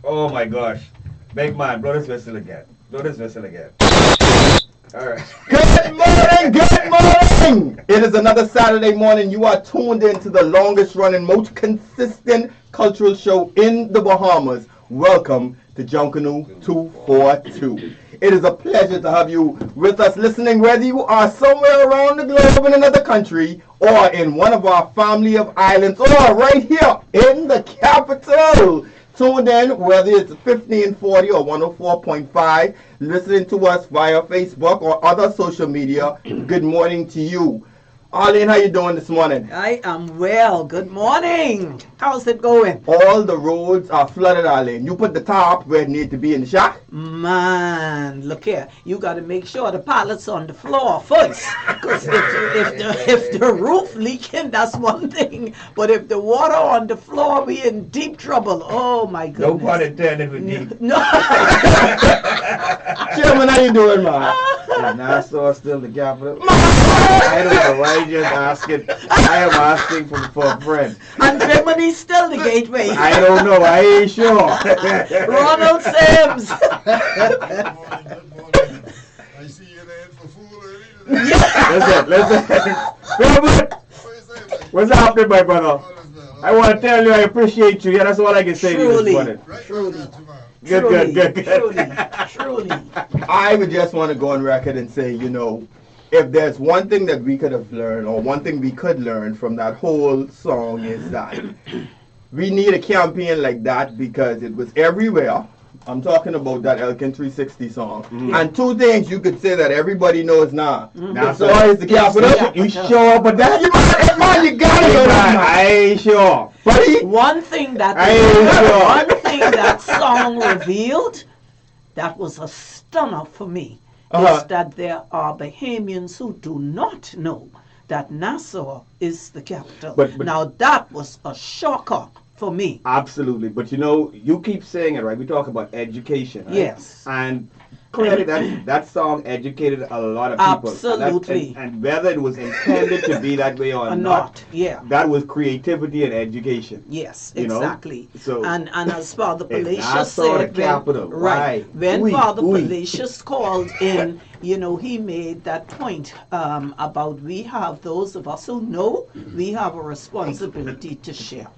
Oh my gosh. Big man, blow this whistle again. Blow this whistle again. Alright. Good morning, good morning! It is another Saturday morning. You are tuned into the longest running, most consistent cultural show in the Bahamas. Welcome to Junkanoo 242. It is a pleasure to have you with us listening, whether you are somewhere around the globe in another country or in one of our family of islands or right here in the capital. Tuned in, whether it's 1540 or 104.5, listening to us via Facebook or other social media. Good morning to you. Arlene, how you doing this morning? I am well. Good morning. How's it going? All the roads are flooded, Arlene. You put the top where it needs to be in the shack? Man, look here. You got to make sure the pallet's on the floor first. Because if the roof leaking, that's one thing. But if the water on the floor, we in deep trouble. Oh, my goodness. No pun intended with deep. No. Chairman, how you doing, man? Is Nassau still the capital? I don't know why you just asking. I am asking for a friend. And Germany's still the gateway. I don't know. I ain't sure. Ronald Sims. Good morning. I see you there for food already. Listen. Robert, what's happening, my brother? I want to tell you I appreciate you. Yeah, that's all I can say to you this morning. Truly. Good. Truly. I would just want to go on record and say, you know, if there's one thing that we could have learned or one thing we could learn from that whole song is that we need a campaign like that because it was everywhere. I'm talking about that Elkin 360 song. And two things you could say that everybody knows now. Nassau is the capital. You sure? But that You gotta Hey, go man, there. I ain't sure. Buddy, One thing that song revealed that was a stunner for me is that there are Bahamians who do not know that Nassau is the capital. But- now that was a shocker for me. Absolutely. But you know, you keep saying it, right? We talk about education, right? Yes. And clearly that song educated a lot of people. Absolutely. And whether it was intended to be that way or not, Yeah. that was creativity and education. Yes, You know? exactly. So and as Father it's Palacios Nassau the said, capital. right, Why? when Oui, Father oui. Palacios called in, you know, he made that point about we have those of us who know we have a responsibility to share.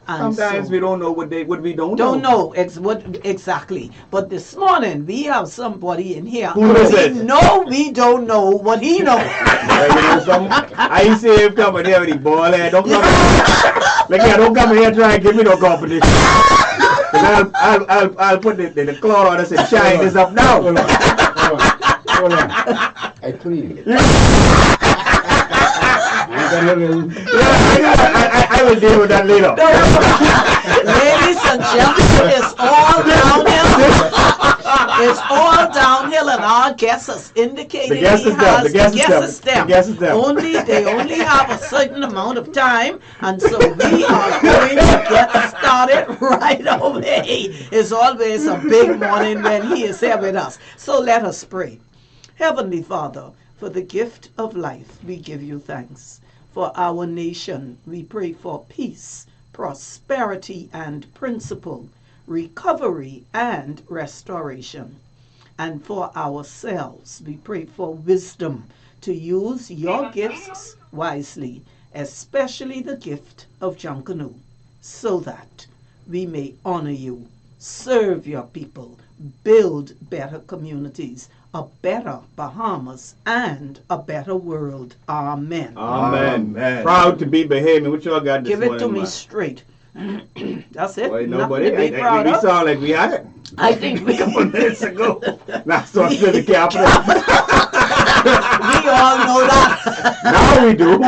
And Sometimes so, we don't know what we don't don't know what exactly. But this morning we have somebody in here Who is it? we know we don't know what he knows. You know something? I ain't see him coming here with the ball head. Don't come don't come here trying to give me no competition. 'Cause I'll put the claw on us and shine this up now. Hold on. I clean. I will deal with that later. Ladies and gentlemen, it's all downhill. It's all downhill, and our guest has indicated The guest he is them. has The guest is them. The guest is them. They only have a certain amount of time, and so we are going to get started right away. It's always a big morning when he is here with us. So let us pray. Heavenly Father, for the gift of life, we give you thanks. For our nation, we pray for peace, prosperity and principle, recovery and restoration. And for ourselves, we pray for wisdom to use your gifts wisely, especially the gift of Junkanoo, so that we may honor you, serve your people, build better communities, a better Bahamas, and a better world. Amen. Amen. Proud to be Bahamian. What y'all got this Give it morning, to me man? straight. That's it. Boy, Nothing nobody. to be proud We of. sound like we had it I think we a couple minutes ago. Nassau still the capital. we all know that. Now we do.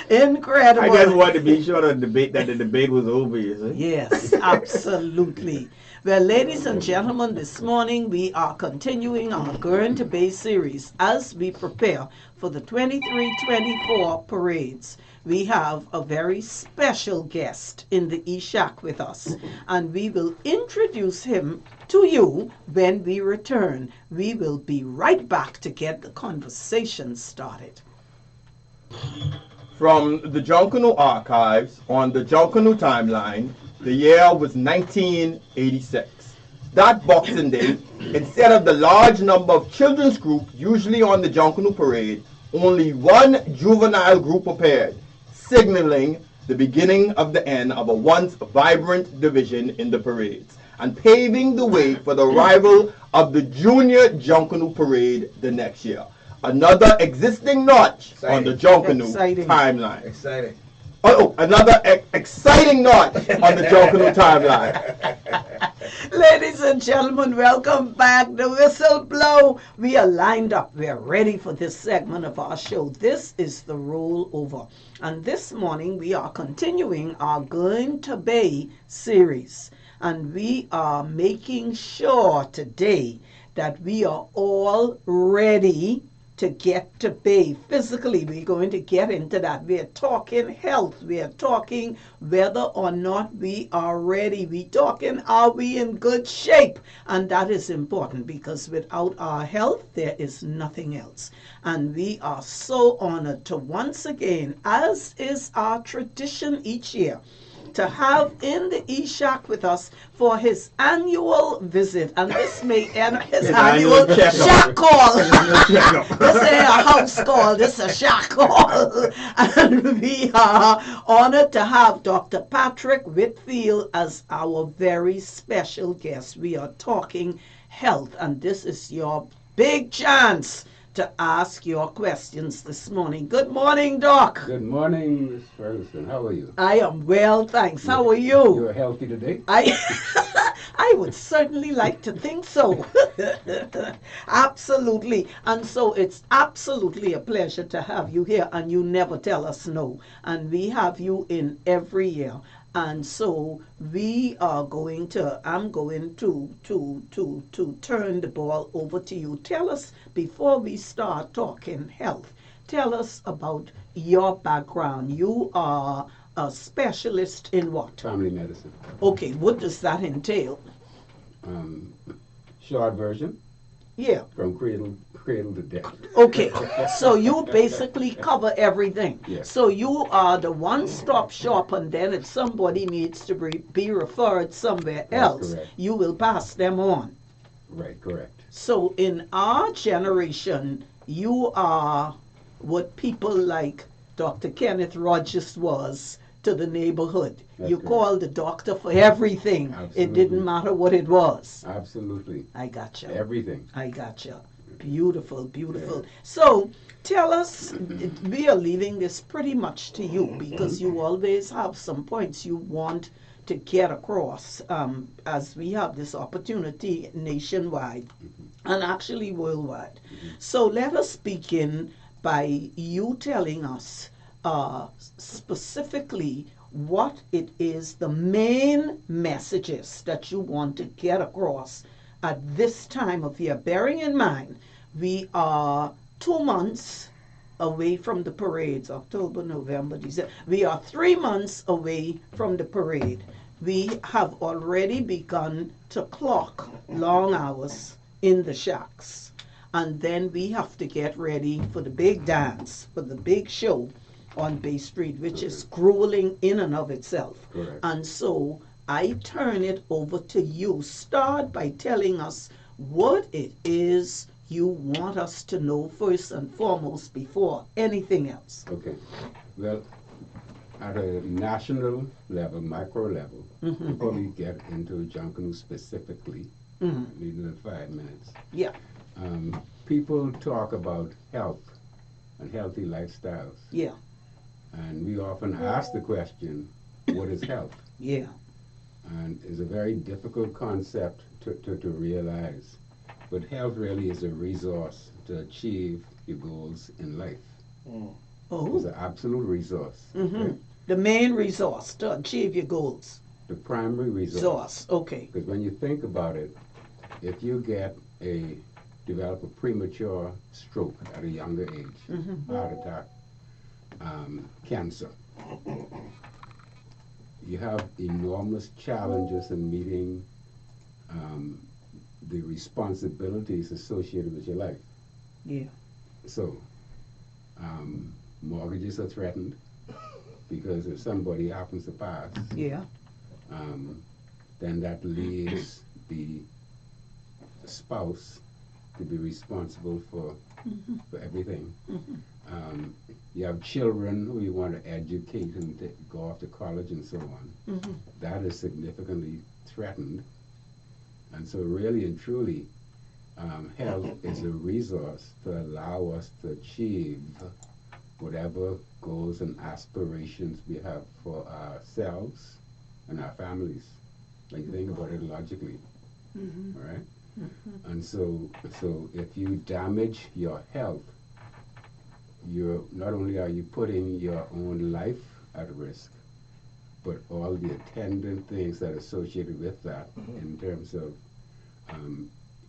Incredible. I just wanted to be sure that the debate was over. You see? Yes, absolutely. Well, ladies and gentlemen, this morning we are continuing our Gern to Bay series as we prepare for the 23-24 parades. We have a very special guest in the Ishak with us, and we will introduce him to you when we return. We will be right back to get the conversation started. From the Junkanoo archives on the Junkanoo timeline, The year was 1986. That Boxing Day, instead of the large number of children's groups usually on the Junkanoo parade, only one juvenile group appeared, signaling the beginning of the end of a once vibrant division in the parades, and paving the way for the arrival of the junior Junkanoo parade the next year. Another existing notch on the Junkanoo timeline. Exciting. Another exciting notch on the Junkanoo timeline. Ladies and gentlemen, welcome back. The whistle blow. We are lined up. We are ready for this segment of our show. This is the rollover. And this morning we are continuing our Going to Bay series. And we are making sure today that we are all ready to get to Bay. Physically, we're going to get into that. We're talking health. We're talking whether or not we are ready. We're talking, are we in good shape? And that is important because without our health, there is nothing else. And we are so honored to once again, as is our tradition each year, to have in the E-Shack with us for his annual visit. And this may end his annual shack call. This ain't a house call, this is a shack call. And we are honored to have Dr. Patrick Whitfield as our very special guest. We are talking health, and this is your big chance to ask your questions this morning. Good morning, Doc. Good morning, Miss Ferguson. How are you? I am well, thanks. How are you? You're healthy today? I would certainly like to think so. Absolutely. And so it's absolutely a pleasure to have you here, and you never tell us no. And we have you in every year. And so we are going to, I'm going to turn the ball over to you. Tell us, before we start talking health, tell us about your background. You are a specialist in what? Family medicine. Okay, what does that entail? Short version, Yeah. from cradle to death. Okay, so you basically cover everything. Yes. So you are the one-stop shop, and then if somebody needs to be referred somewhere else, correct. you will pass them on. Right, correct. So in our generation, you are what people like Dr. Kenneth Rogers was to the neighborhood. That's You correct. called the doctor for everything. It Absolutely. didn't matter what it was. Absolutely. I gotcha. Everything. I gotcha. Beautiful, beautiful. So tell us, we are leaving this pretty much to you because you always have some points you want to get across as we have this opportunity nationwide and actually worldwide. So let us begin by you telling us specifically what it is, the main messages that you want to get across at this time of year, bearing in mind we are 2 months away from the parades, October, November, December. We are 3 months away from the parade. We have already begun to clock long hours in the shacks. And then we have to get ready for the big dance, for the big show on Bay Street, which is grueling in and of itself. Correct. And so I turn it over to you. Start by telling us what it is you want us to know first and foremost before anything else. Okay. Well, at a national level, micro level, before we get into Junkanoo specifically, needing 5 minutes, Yeah. people talk about health and healthy lifestyles. Yeah. And we often ask the question, what is health? Yeah. And it's a very difficult concept to realize. But health really is a resource to achieve your goals in life. Oh. It's an absolute resource. Okay? The main resource to achieve your goals. The primary resource. Source. Okay. Because when you think about it, if you develop a premature stroke at a younger age, heart attack, cancer, you have enormous challenges in meeting the responsibilities associated with your life. Yeah. So, mortgages are threatened because if somebody happens to pass, Yeah. then that leaves the spouse to be responsible for everything. You have children who you want to educate and go off to college and so on. That is significantly threatened. And so really and truly, health is a resource to allow us to achieve whatever goals and aspirations we have for ourselves and our families. When you think about it logically, all right? And so if you damage your health, you're not only are you putting your own life at risk, but all the attendant things that are associated with that in terms of,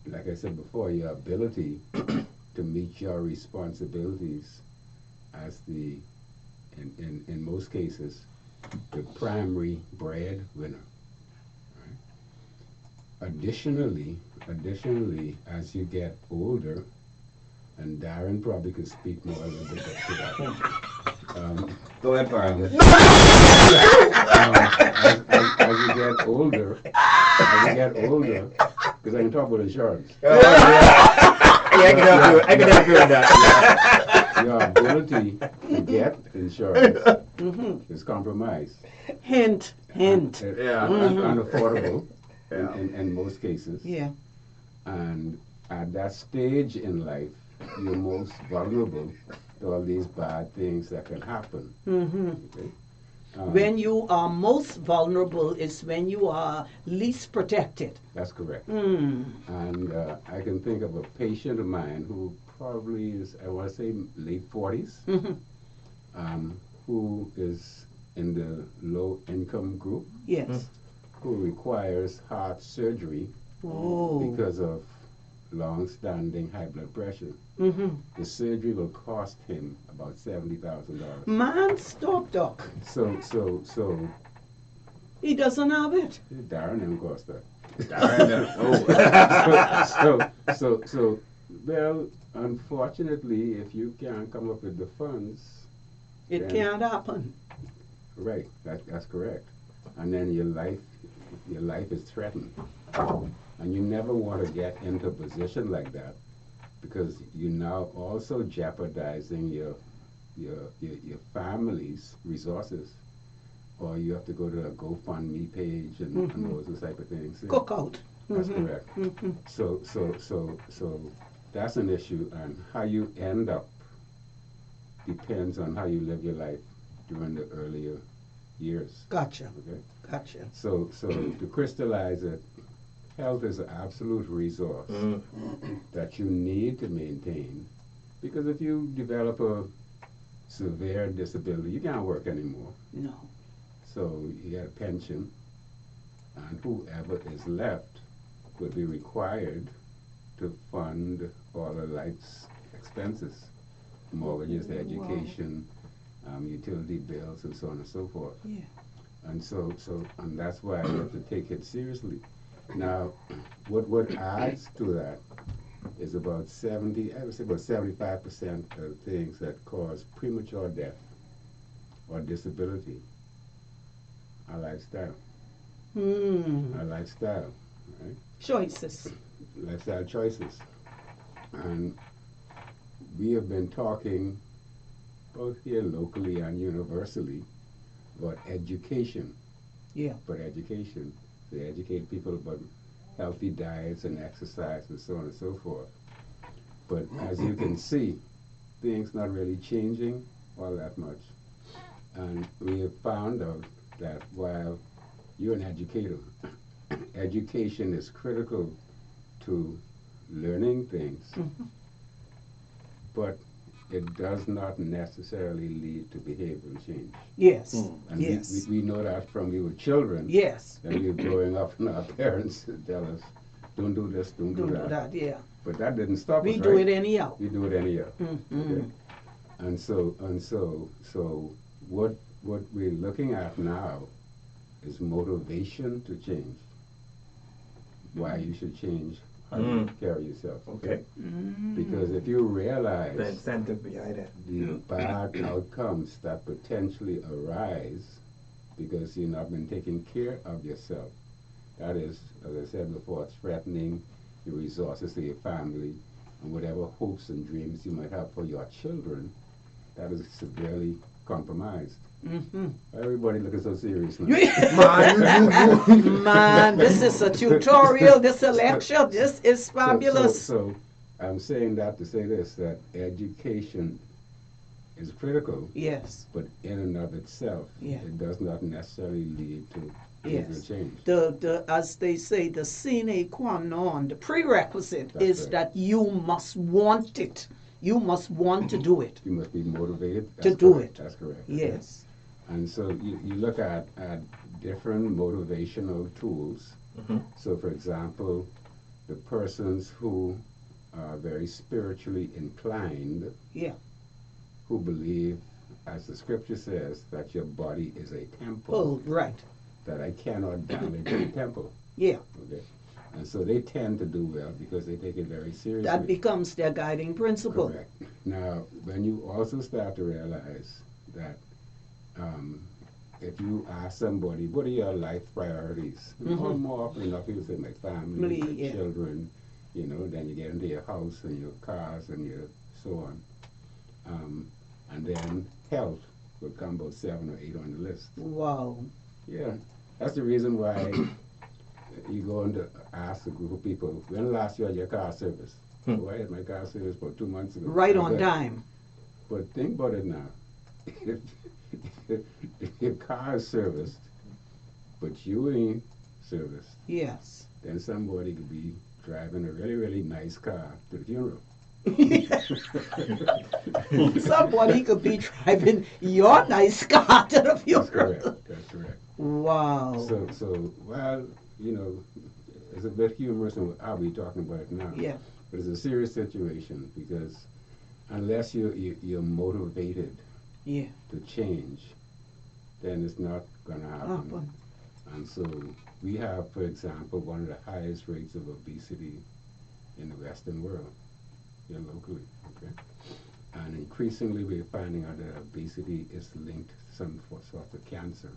like I said before, your ability to meet your responsibilities as the, in most cases, the primary breadwinner. Additionally, as you get older, and Darren probably could speak more a little bit to that. Go ahead, Farrell. As you get older, because I can talk about insurance. I can help you with that. Your ability to get insurance is compromised. Hint. Unaffordable in most cases. Yeah. And at that stage in life, you're most vulnerable to all these bad things that can happen. Okay? When you are most vulnerable is when you are least protected. That's correct. And I can think of a patient of mine who probably is, I want to say, late 40s, who is in the low-income group, Yes. who requires heart surgery because of long-standing high blood pressure. The surgery will cost him about $70,000. Man, stop, Doc. So He doesn't have it. Darren didn't cost that. Oh. So, well, unfortunately, if you can't come up with the funds, It then- can't happen. right? That's correct. And then your life is threatened, and you never want to get into a position like that, because you're now also jeopardizing your family's resources, or you have to go to a GoFundMe page and those type of things. Cookout. That's correct. So that's an issue, and how you end up depends on how you live your life during the earlier years. Gotcha. Okay. Gotcha. So to crystallize it, health is an absolute resource that you need to maintain, because if you develop a severe disability, you can't work anymore. No. So you get a pension, and whoever is left will be required to fund all of life's expenses, mortgages, education, utility bills, and so on and so forth. Yeah. And and that's why you have to take it seriously. Now, what adds to that is about 75% of things that cause premature death or disability are lifestyle. Our lifestyle, right? Choices. Lifestyle choices. And we have been talking both here locally and universally about education. Yeah. But education, to educate people about healthy diets and exercise and so on and so forth. But as you can see, things not really changing all that much. And we have found out that while you're an educator, education is critical to learning things, but it does not necessarily lead to behavioral change. Yes. And Yes. we know that from we were children. Yes. And we were growing up and our parents would tell us, don't do this, don't do Don't that. do that. Yeah. But that didn't stop We us, do right? it anyhow. We do it anyhow. Okay? And so what we're looking at now is motivation to change. Why you should change how you carry yourself. Okay. Because if you realize The incentive behind it. the bad outcomes that potentially arise because you've not been taking care of yourself. That is, as I said before, threatening your resources of your family and whatever hopes and dreams you might have for your children. That is severely compromised. Mm-hmm. Everybody looking so serious now. Man, this is a tutorial, this is a lecture, this is fabulous. So I'm saying that to say this, that education is critical, Yes, but in and of itself, Yeah. it does not necessarily lead to yes. legal change. The as they say, the sine qua non, the prerequisite That's is right. that you must want it. You must want to do it. You must be motivated. To That's do correct. it. That's correct. Yes. And so you look at different motivational tools. Mhm. So, for example, the persons who are very spiritually inclined, Yeah. who believe, as the scripture says, that your body is a temple, Oh, right. that I cannot damage the temple. Yeah. Okay. And so they tend to do well because they take it very seriously. That becomes their guiding principle. Correct. Now, when you also start to realize that if you ask somebody, what are your life priorities? Mhm. More often enough, people say, my family, my Yeah. children, then you get into your house and your cars and your so on. And then health will come about 7 or 8 on the list. Wow. Yeah, that's the reason why you go in to ask a group of people, when last you had your car service? Oh, I had my car service about 2 months ago. Right I'm on good. time. But think about it now. If your car is serviced, but you ain't serviced, Yes. then somebody could be driving a really, really nice car to the funeral. Somebody could be driving your nice car to the That's funeral. correct. That's correct. Wow. So, well, it's a bit humorous and I'll be talking about it now. Yeah. But it's a serious situation because unless you're motivated Yeah. to change, then it's not going to happen. And so we have, for example, one of the highest rates of obesity in the Western world, here locally. Okay, and increasingly we're finding out that obesity is linked to some sort of cancer.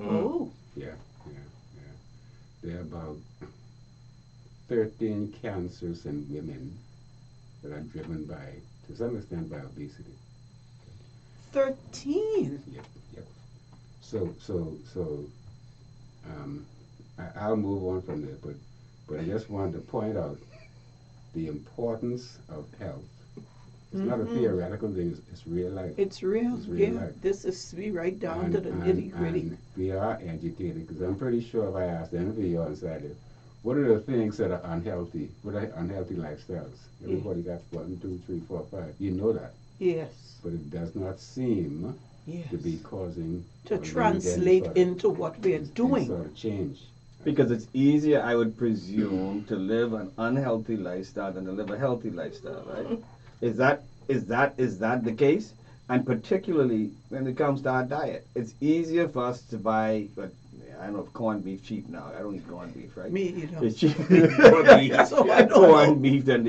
Oh. Yeah. There are about 13 cancers in women that are driven by, to some extent, by obesity. 13. Yep. I'll move on from there, but I just wanted to point out the importance of health. It's not a theoretical thing, it's real life. It's real. It's real Yeah. life. This is we right down to the And- nitty gritty. and we are educated, because I'm pretty sure if I asked any of you inside here, what are the things that are unhealthy? What are unhealthy lifestyles? Everybody got 1, 2, 3, 4, 5. You know that. Yes. But it does not seem Yes. to be causing To or leading translate sort of- into what we're any doing. sort of change. Because it's easier, I would presume, to live an unhealthy lifestyle than to live a healthy lifestyle, right? Is that the case? And particularly when it comes to our diet, it's easier for us to buy. But I don't know if corned beef cheap now. I don't eat corned beef, right? Me, you know. It's cheap. So I don't corned know. beef than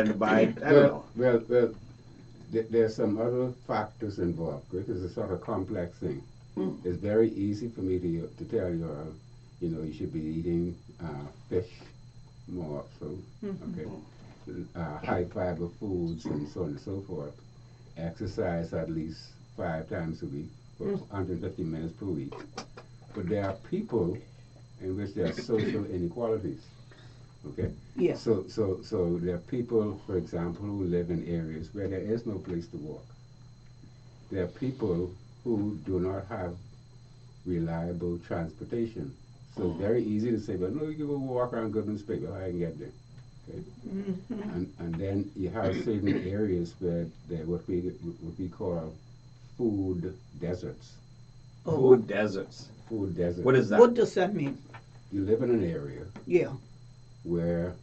to buy. I don't know. Well, there's some other factors involved, because it's a sort of complex thing. It's very easy for me to tell you, you should be eating fish more, so, okay, high fiber foods and so on and so forth. Exercise at least 5 times a week for 150 minutes per week. But there are people in which there are social inequalities. Okay? Yeah. So there are people, for example, who live in areas where there is no place to walk. There are people who do not have reliable transportation. So it's very easy to say, well, no, you can go walk around Goodman's Bay, well, I can get there. Okay? And then you have certain areas where there what we call food deserts. Food deserts. Food deserts. What is that? What does that mean? You live in an area Yeah. where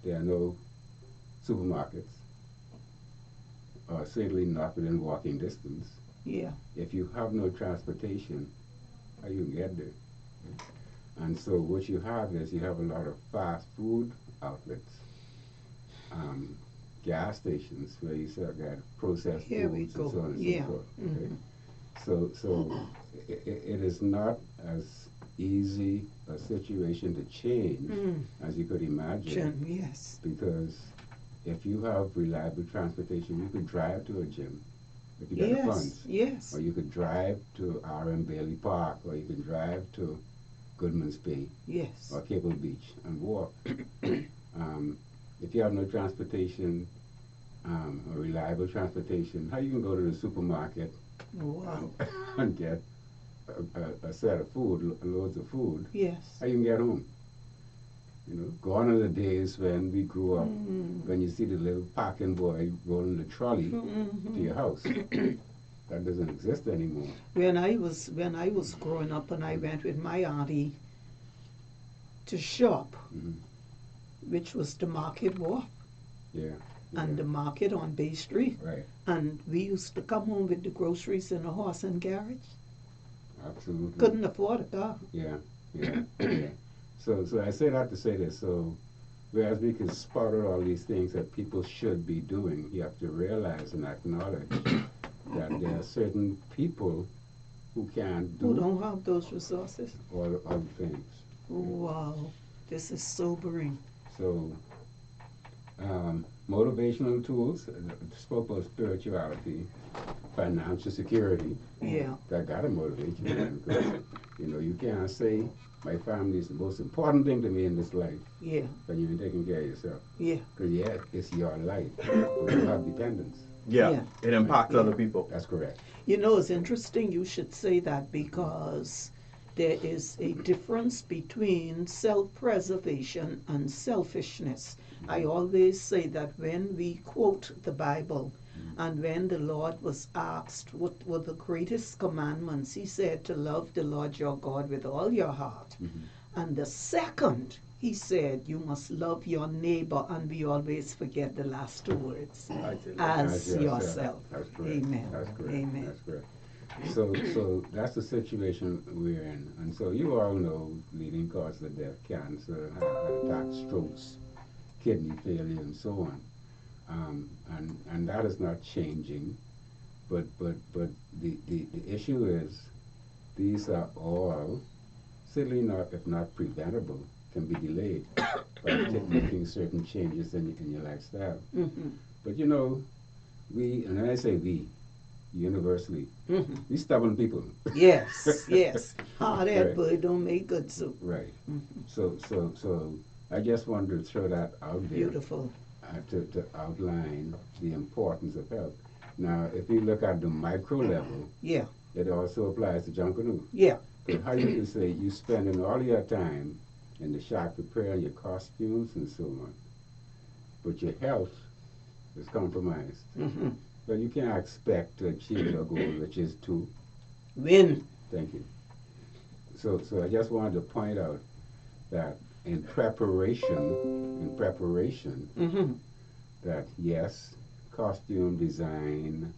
there are no supermarkets, or certainly not within walking distance. Yeah. If you have no transportation, how you can get there? And so what you have is you have a lot of fast food outlets, gas stations where you sort of get processed Here we foods go. and so on and Yeah. so forth. Okay? So it is not as easy a situation to change as you could imagine. Yes. Because if you have reliable transportation, you could drive to a gym if you got the Yes. funds. Yes. Or you could drive to R.M. Bailey Park, or you can drive to Goodman's Bay Yes. or Cable Beach and walk. If you have no transportation, or reliable transportation, how you can go to the supermarket Wow. and get a set of food, loads of food? Yes. How you can get home? You know, gone are the days when we grew up, when you see the little parking boy rolling the trolley to your house. That doesn't exist anymore. When I was growing up and I went with my auntie to shop, which was the market walk Yeah. and the market on Bay Street, Right. and we used to come home with the groceries in a horse and carriage. Absolutely. Couldn't afford a car. Yeah. Yeah. So I say that to say this. So whereas we can spot out all these things that people should be doing, you have to realize and acknowledge that there are certain people who can't Who do don't have those resources. all other things. Wow, this is sobering. So motivational tools, spoke about spirituality, financial security. Yeah. That gotta motivate you, man, because you know you can't say my family is the most important thing to me in this life, Yeah. but you ain't taking care of yourself. Yeah. Because yeah, it's your life, but you have dependents. Yeah, Yeah. it impacts other people. That's correct. You know, it's interesting you should say that because there is a difference between self-preservation and selfishness. I always say that when we quote the Bible and when the Lord was asked what were the greatest commandments, he said to love the Lord your God with all your heart. And the second, he said, you must love your neighbor, and we always forget the last two words, as yourself. That's correct. Amen. That's correct. Amen. That's correct. So that's the situation we're in. And so you all know leading causes of death, cancer, heart attacks, strokes, kidney failure, and so on. And that is not changing. But the issue is these are all certainly not, if not preventable, can be delayed by making certain changes in your lifestyle. But you know, we, and when I say we, universally, we stubborn people. Yes, yes. Hard head, Right. but it don't make good soup. Right. So I just wanted to throw that out there. Beautiful. To outline the importance of health. Now, if you look at the micro level, Yeah, it also applies to Junkanoo. yeah. Because how you can say you spending all your time in the shop preparing your costumes and so on, but your health is compromised. Well, you can't expect to achieve your goal, which is to Win. thank you. So I just wanted to point out that in preparation, that yes, costume design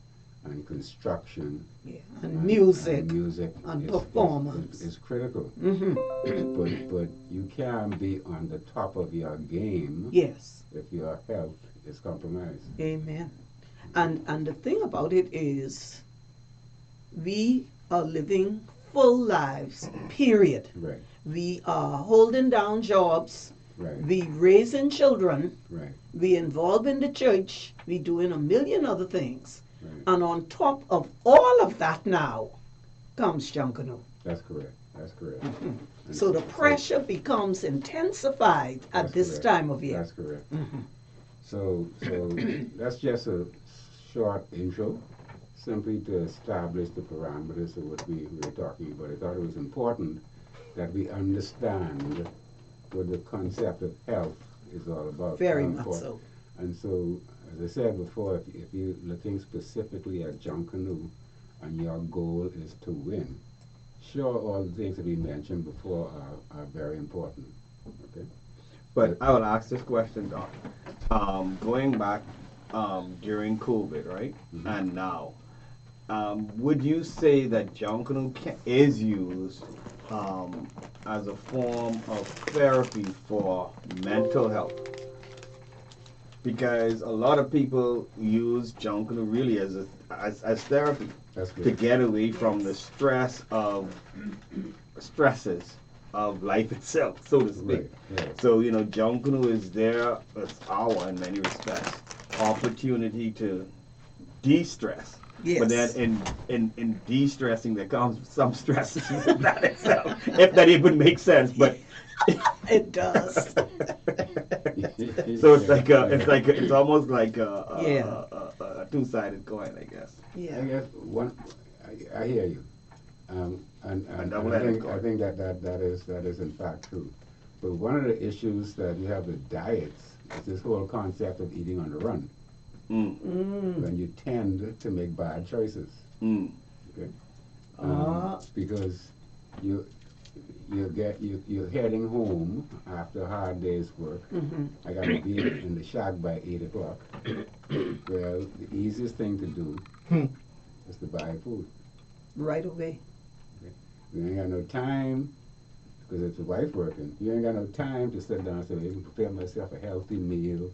and construction Yeah. And music. and music and is- performance. is critical. Mm-hmm. But you can't be on the top of your game Yes. if your health is compromised. Amen. And the thing about it is, we are living full lives, period. Right, We are holding down jobs. right, We raising children. right, We involved in the church. We doing a million other things. right. And on top of all of that now comes Junkanoo. That's correct. That's correct. And So the pressure becomes intensified at that's this correct. time of year. That's correct. So that's just a short intro, simply to establish the parameters of what we were talking about. I thought it was important that we understand what the concept of health is all about. Very How much important- so. And so, as I said before, if you're looking specifically at Junkanoo and your goal is to win, sure, all the things that we mentioned before are very important. Okay? But I will ask this question, Doc. Going back during COVID, right? And now, would you say that Junkanoo is used as a form of therapy for mental health? Because a lot of people use Junkanoo really as therapy. That's to good. get away from the stresses of life itself, so to speak. Right. So, Junkanoo is there as our, in many respects, opportunity to de-stress. Yes. But then in de-stressing there comes some stresses with that itself, if that even makes sense. But It does. so it's almost like Yeah. a two-sided coin, I guess. I Yeah. guess I hear you, and I double-edged think coin. that is in fact true. But one of the issues that you have with diets is this whole concept of eating on the run, when you tend to make bad choices. Okay, because you're heading home after a hard day's work. I got to be in the shack by 8 o'clock. Well, the easiest thing to do is to buy food. Right away. You ain't got no time, because it's your wife working. You ain't got no time to sit down and say, I can prepare myself a healthy meal,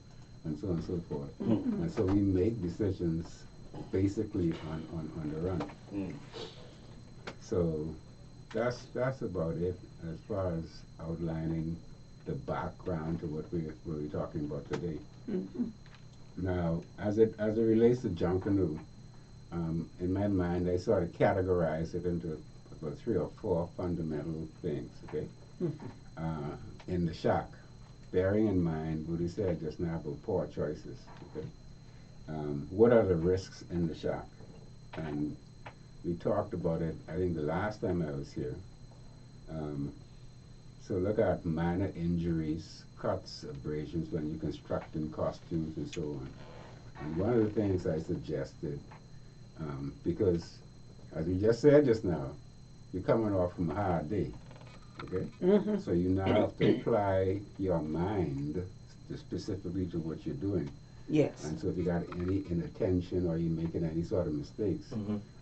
and so on and so forth. And so we make decisions basically on the run. So that's about it as far as outlining the background to what we're talking about today. Now, as it relates to Junkanoo, in my mind, I sort of categorize it into about 3 or 4 fundamental things. Okay, in the shack, bearing in mind what he said just now about poor choices. Okay, what are the risks in the shack? And we talked about it, I think, the last time I was here. So look at minor injuries, cuts, abrasions when you're constructing costumes and so on. And one of the things I suggested, because as we just said just now, you're coming off from a hard day, okay? So you now have to apply your mind specifically to what you're doing. Yes. And so if you got any inattention or you're making any sort of mistakes,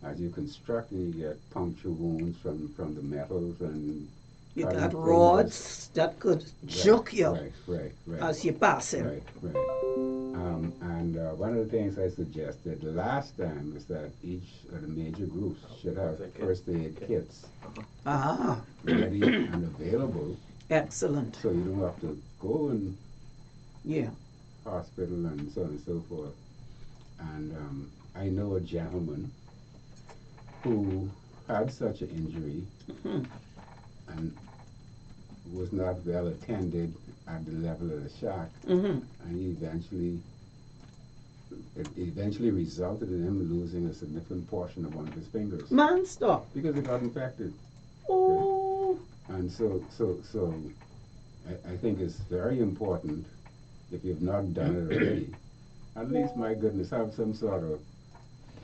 as you construct, you get puncture wounds from the metals, and You cutting got fingers. rods that could juke you Right. as you pass it. Right. And one of the things I suggested the last time is that each of the major groups should have first aid kits Ah, ready and available, excellent. so you don't have to go in Yeah. hospital and so on and so forth. And I know a gentleman who had such an injury and was not well attended at the level of the shack, and it eventually resulted in him losing a significant portion of one of his fingers Man, stop. because it got infected. Oh, And so I think it's very important, if you've not done it already, at least, my goodness, have some sort of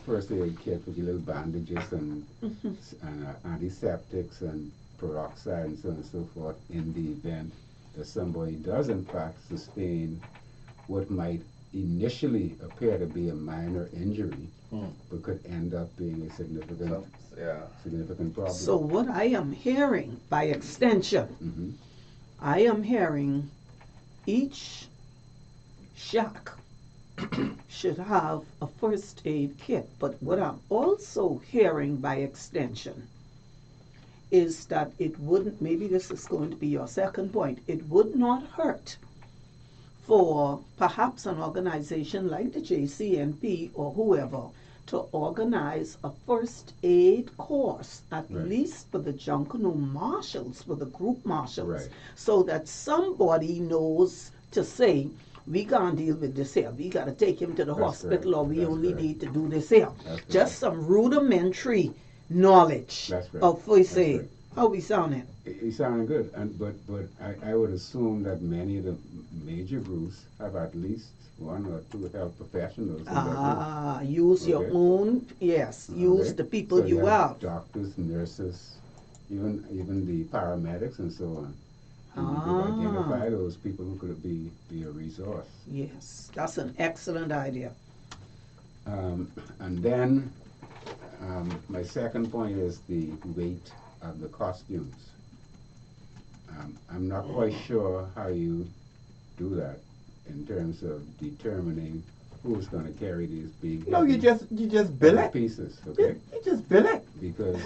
first aid kit with your little bandages and antiseptics and peroxide and so on and so forth, in the event that somebody does in fact sustain what might initially appear to be a minor injury, but could end up being a significant problem. so what I am hearing by extension, I am hearing each shack should have a first aid kit. But what I'm also hearing by extension is that it wouldn't, maybe this is going to be your second point, it would not hurt for perhaps an organization like the JCNP or whoever to organize a first aid course, at least for the Junkanoo marshals, for the group marshals, so that somebody knows to say, we can't deal with this here. We got to take him to the hospital, or we only need to do this here. Just some rudimentary knowledge of first aid. How we sounding? He's sounding good, but I would assume that many of the major groups have at least 1 or 2 health professionals in their group. Use your own, use the people so you have. Doctors, nurses, even the paramedics and so on. And you could identify those people who could be a resource. Yes, that's an excellent idea. And then my second point is the weight of the costumes. I'm not quite sure how you do that in terms of determining who's going to carry these big No, you heavy just bill it. pieces, okay? You just bill it. Because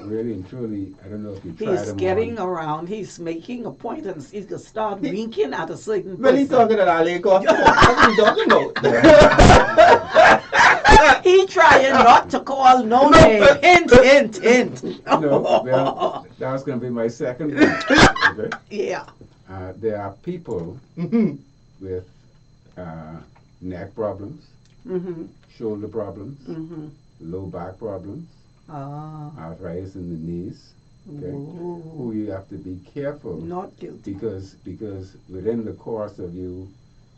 really and truly, I don't know if you tried He's them getting on. around. He's making a point, and he's gonna start winking at a certain But he's person. talking about Ali cost. That's what he's talking about. He trying not to call no name. Hint, hint, hint. No, well, that was going to be my second one. Okay? Yeah. There are people Mhm. with neck problems, Mm-hmm. shoulder problems, Mm-hmm. low back problems, Ah. arthritis in the knees, okay? Ooh. Who you have to be careful Not guilty. because within the course of you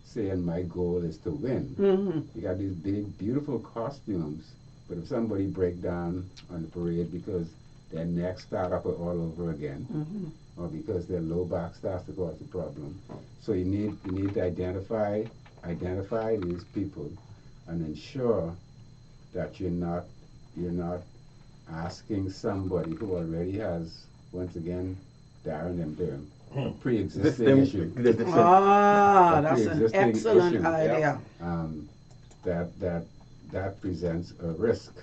saying my goal is to win, Mm-hmm. you got these big, beautiful costumes, but if somebody break down on the parade because their neck start up all over again, Mm-hmm. or because their low back starts to cause a problem, so you need to identify these people and ensure that you're not asking somebody who already has, once again, Darren and Durham, a pre-existing issue. Ah, A that's an pre-existing excellent issue. idea. That presents a risk.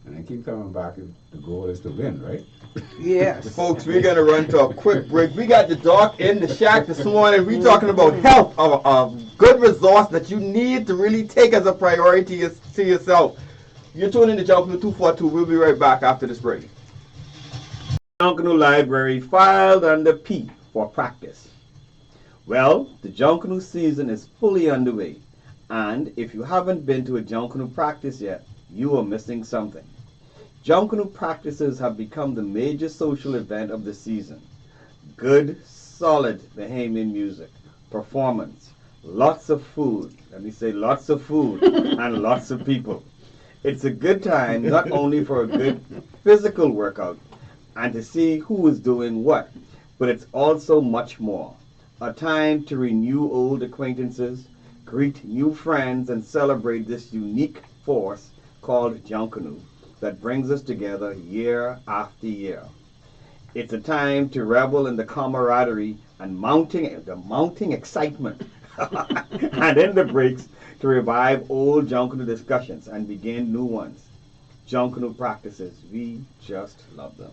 And I keep coming back, the goal is to win, right? Yes. Folks, we're going to run to a quick break. We got the doc in the shack this morning. We're talking about health, a good resource that you need to really take as a priority to yourself. You're tuning in to Junkanoo 242. We'll be right back after this break. Junkanoo Library filed under P for practice. Well, the Junkanoo season is fully underway, and if you haven't been to a Junkanoo practice yet, you are missing something. Junkanoo practices have become the major social event of the season. Good, solid Bahamian music, performance, lots of food, let me say lots of food, and lots of people. It's a good time not only for a good physical workout and to see who is doing what, but it's also much more. A time to renew old acquaintances, greet new friends, and celebrate this unique force called Junkanoo that brings us together year after year. It's a time to revel in the camaraderie and mounting excitement, and in the breaks to revive old Junkanoo discussions and begin new ones. Junkanoo practices, we just love them.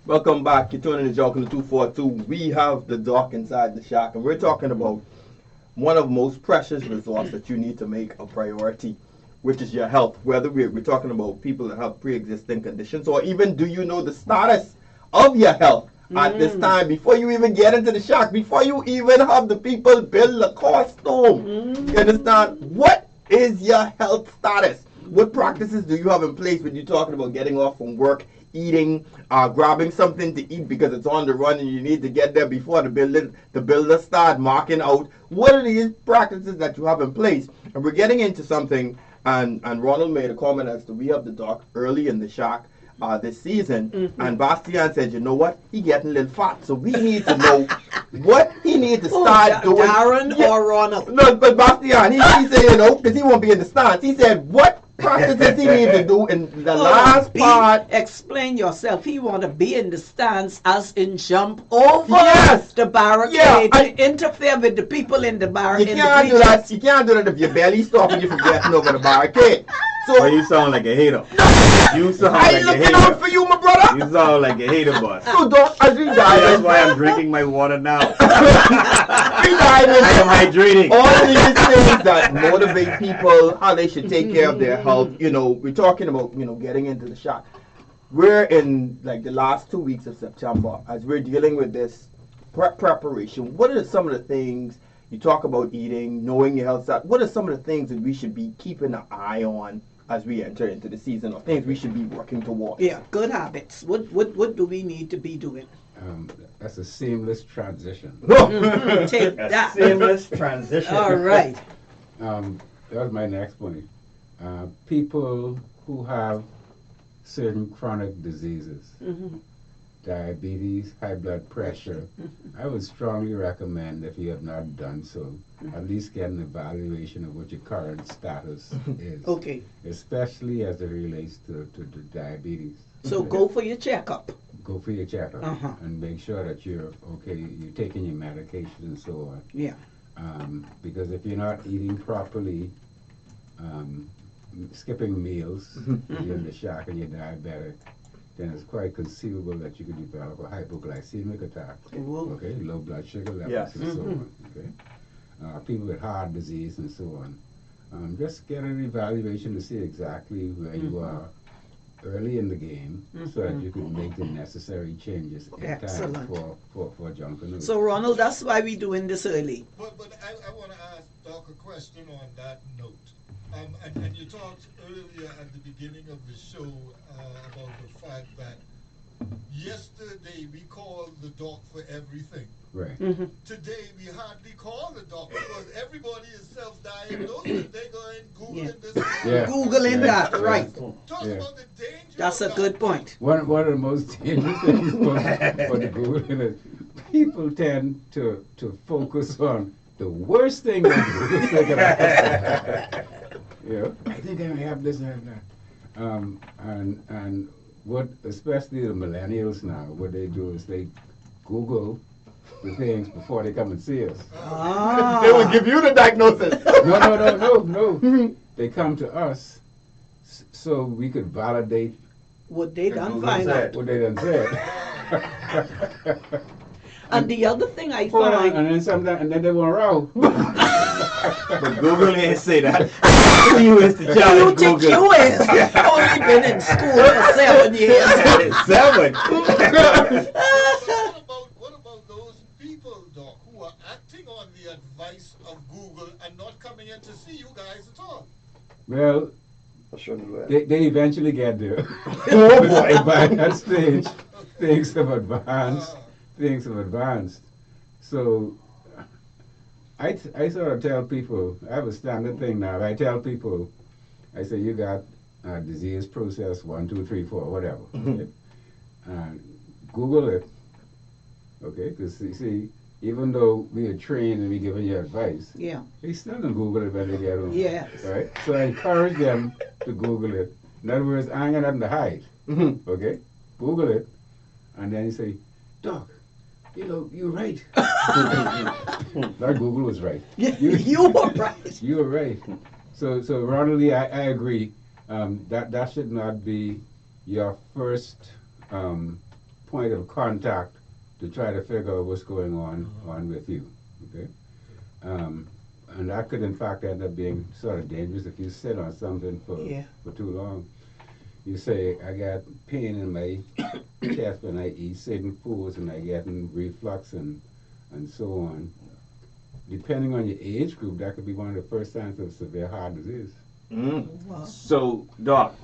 Welcome back. You're tuning in to Junkanoo 242. We have the doc inside the shack, and we're talking about one of the most precious resources that you need to make a priority, which is your health. Whether we're talking about people that have pre-existing conditions, or even do you know the status of your health at this time before you even get into the shack, before you even have the people build the costume. You understand? What is your health status? What practices do you have in place when you're talking about getting off from work, eating, grabbing something to eat because it's on the run and you need to get there before the builder start marking out? What are these practices that you have in place? And we're getting into something, and Ronald made a comment as to we have the doc early in the shack this season, and Bastian said, you know what, he getting a little fat, so we need to know what he needs to start doing. Darren or Ronald? No, but Bastian, he said, you know, because he won't be in the stands, he said, what practices he need to do in the last part? Explain yourself. He want to be in the stands as in jump over Yes. the barricade, Yeah, to interfere with the people in the You barricade. can't do that. You can't do that if your belly stopping you from getting over the barricade. Well, So you sound like a hater. You sound I like a looking out for hater. you, my brother. You sound like a hater, boss. So don't, as we That's dive why I'm drinking my water now. we dive in. I am hydrating. All these things that motivate people, how they should take care of their health. You know, we're talking about, you know, getting into the shot. We're in like the last 2 weeks of September as we're dealing with this preparation. What are some of the things you talk about eating, knowing your health stat? What are some of the things that we should be keeping an eye on as we enter into the season, or things we should be working towards? Yeah, good habits. What do we need to be doing? That's a seamless transition. Take that. Seamless transition. All right. That was my next point. People who have certain chronic diseases, diabetes, high blood pressure, I would strongly recommend, if you have not done so, at least get an evaluation of what your current status is. Okay. Especially as it relates to diabetes. So go for your checkup. Go for your checkup Uh-huh. and make sure that you're okay, you're taking your medication and so on. Yeah. Because if you're not eating properly, skipping meals, if you're in the shock and you're diabetic, then it's quite conceivable that you could develop a hypoglycemic attack. Whoa. Okay, low blood sugar levels Yes. and so on. Okay, people with heart disease and so on. Just get an evaluation to see exactly where you are early in the game, so that you can make the necessary changes in time Excellent. for Junkanoo. So, Ronald, that's why we're doing this early. But I want to ask Doc a question on that note. And you talked earlier at the beginning of the show about the fact that yesterday we called the doc for everything. Right. Today we hardly call the doc because everybody is self-diagnosed and they go and Googling this. Yeah. Googling that, right. Talk Yeah. about the danger. That's a of good that. point. One of the most dangerous things for the Google is people tend to focus on the worst thing that Google thinking of. You know, I think I may have this and that. And what, especially the millennials now, what they do is they Google the things before they come and see us. They will give you the diagnosis. No. They come to us so we could validate What they done Google find said. out. what they done said. And the other thing I Hold on, find, and then sometimes, and then they want to row. But Google ain't say that. You is the you challenge think Google. you is only been in school for 7 years. 7. What about those people, Doc, who are acting on the advice of Google and not coming in to see you guys at all? Well, I shouldn't do that. they eventually get there. Oh boy. By that stage, things have advanced. Things have advanced. So I sort of tell people, I have a standard thing now. I tell people, I say, you got disease process 1, 2, 3, 4, whatever. Okay? Google it. Okay? Because you see, even though we are trained and we giving you advice, Yeah. they still can Google it when they get home. Yes. Right? So I encourage them to Google it. In other words, I ain't got nothing to hide. Okay? Google it. And then you say, Doc, you know, you're right. That Google was right. You were right. You were right. So Ronald Lee, I agree. That should not be your first point of contact to try to figure out what's going on with you. Okay? And that could in fact end up being sort of dangerous if you sit on something for too long. You say, I got pain in my chest when I eat certain foods and I get reflux and so on. Depending on your age group, that could be one of the first signs of severe heart disease. Wow. So, Doc,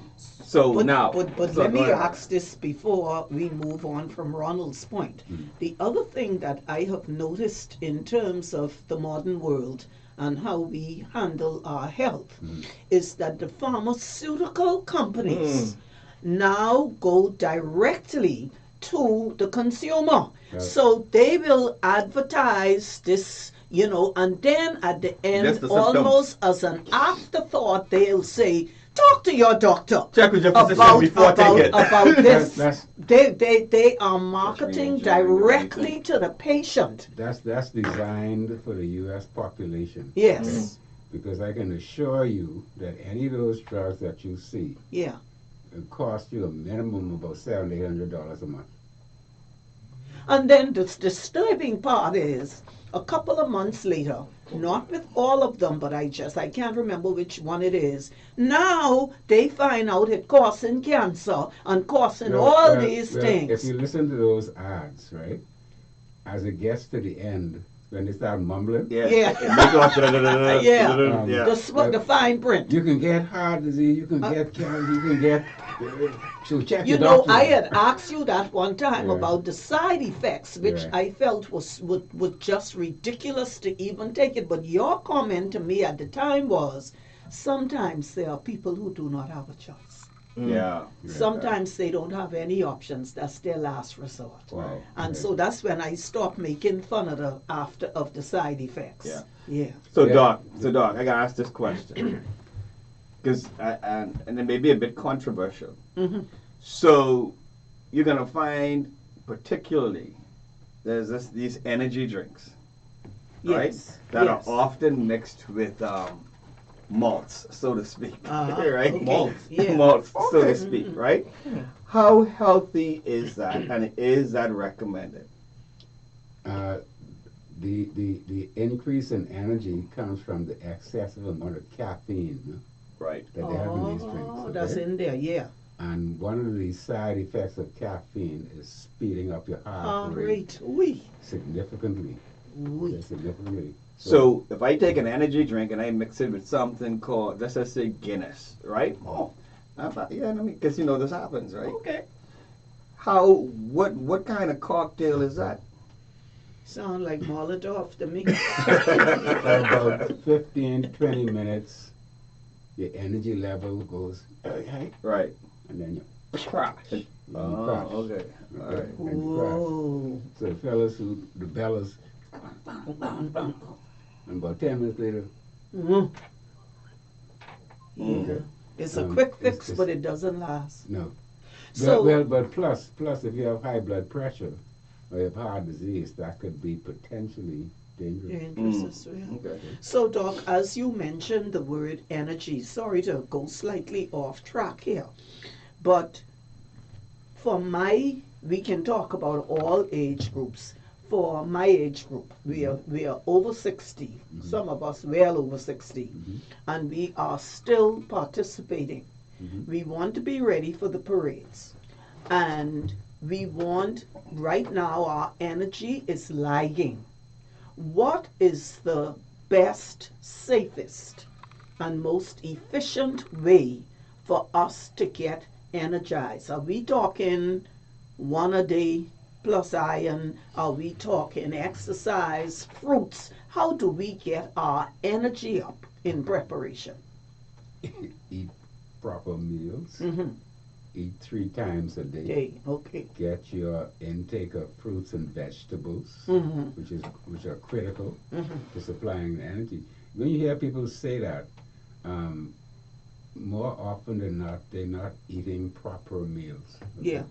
now. But so let me go ahead. ask this before we move on from Ronald's point. The other thing that I have noticed in terms of the modern world and how we handle our health is that the pharmaceutical companies now go directly to the consumer. Right. So they will advertise this, you know, and then at the That's end, the symptom. almost as an afterthought, they'll say, talk to your doctor Check with your physician before taking it. about this. That's- They are marketing re-engineering directly to the patient. That's designed for the U.S. population. Yes. Because I can assure you that any of those drugs that you see Yeah. it cost you a minimum of about $700-800 a month. And then the disturbing part is a couple of months later, not with all of them, but I can't remember which one it is. Now they find out it causing cancer and causing all these things. If you listen to those ads, right, as it gets to the end, when they start mumbling, Yeah. It make off da-da-da-da-da, Yeah. da-da-da, The fine print. you can get heart disease, you can get cancer, you can get. So check You your know, doctor. I had asked you that one time Yeah. about the side effects, which Yeah. I felt was just ridiculous to even take it. But your comment to me at the time was, sometimes there are people who do not have a choice. Yeah. Sometimes they don't have any options. That's their last resort. Wow. And so that's when I stopped making fun of the side effects. Yeah. Yeah. So, Yeah. Doc, I gotta ask this question because and it may be a bit controversial. So, you're gonna find particularly there's these energy drinks, right? Yes. That Yes. are often mixed with malts, so to speak, Uh-huh. right? Okay. Malts, Yeah. malts, so to Okay. speak, right? How healthy is that, and is that recommended? Uh, the increase in energy comes from the excessive amount of caffeine Right. that they have in these drinks. Oh, Okay? that's in there, yeah. And one of the side effects of caffeine is speeding up your heart Heart rate rate. Oui. significantly. Oui. Okay, significantly. So if I take an energy drink and I mix it with something called, let's just say Guinness, right? Oh, yeah, I mean, because you know this happens, right? Okay. What kind of cocktail is that? Sound like Molotov to me. For about 15, 20 minutes, your energy level goes very high, Right. and then you Crash. crash. Oh, okay. All right. And you crash. Whoa. So the fellas who, the bellas, and about 10 minutes later, Mm. Yeah. Okay. It's a Um, quick it's- fix, it's- but it doesn't last. no. So, But plus, if you have high blood pressure or you have heart disease, that could be potentially dangerous. dangerous as well. Okay. So, Doc, as you mentioned the word energy, sorry to go slightly off track here, but we can talk about all age groups. For my age group, we are over 60, some of us well over 60, and we are still participating. We want to be ready for the parades, and we want, right now our energy is lagging. What is the best, safest, and most efficient way for us to get energized? Are we talking one a day plus iron? Are we talking exercise, fruits? How do we get our energy up in preparation? Eat proper meals. Mm-hmm. Eat 3 times a day. Okay, okay. Get your intake of fruits and vegetables, Mm-hmm. which are critical Mm-hmm. to supplying the energy. When you hear people say that, more often than not, they're not eating proper meals. Okay? Yeah.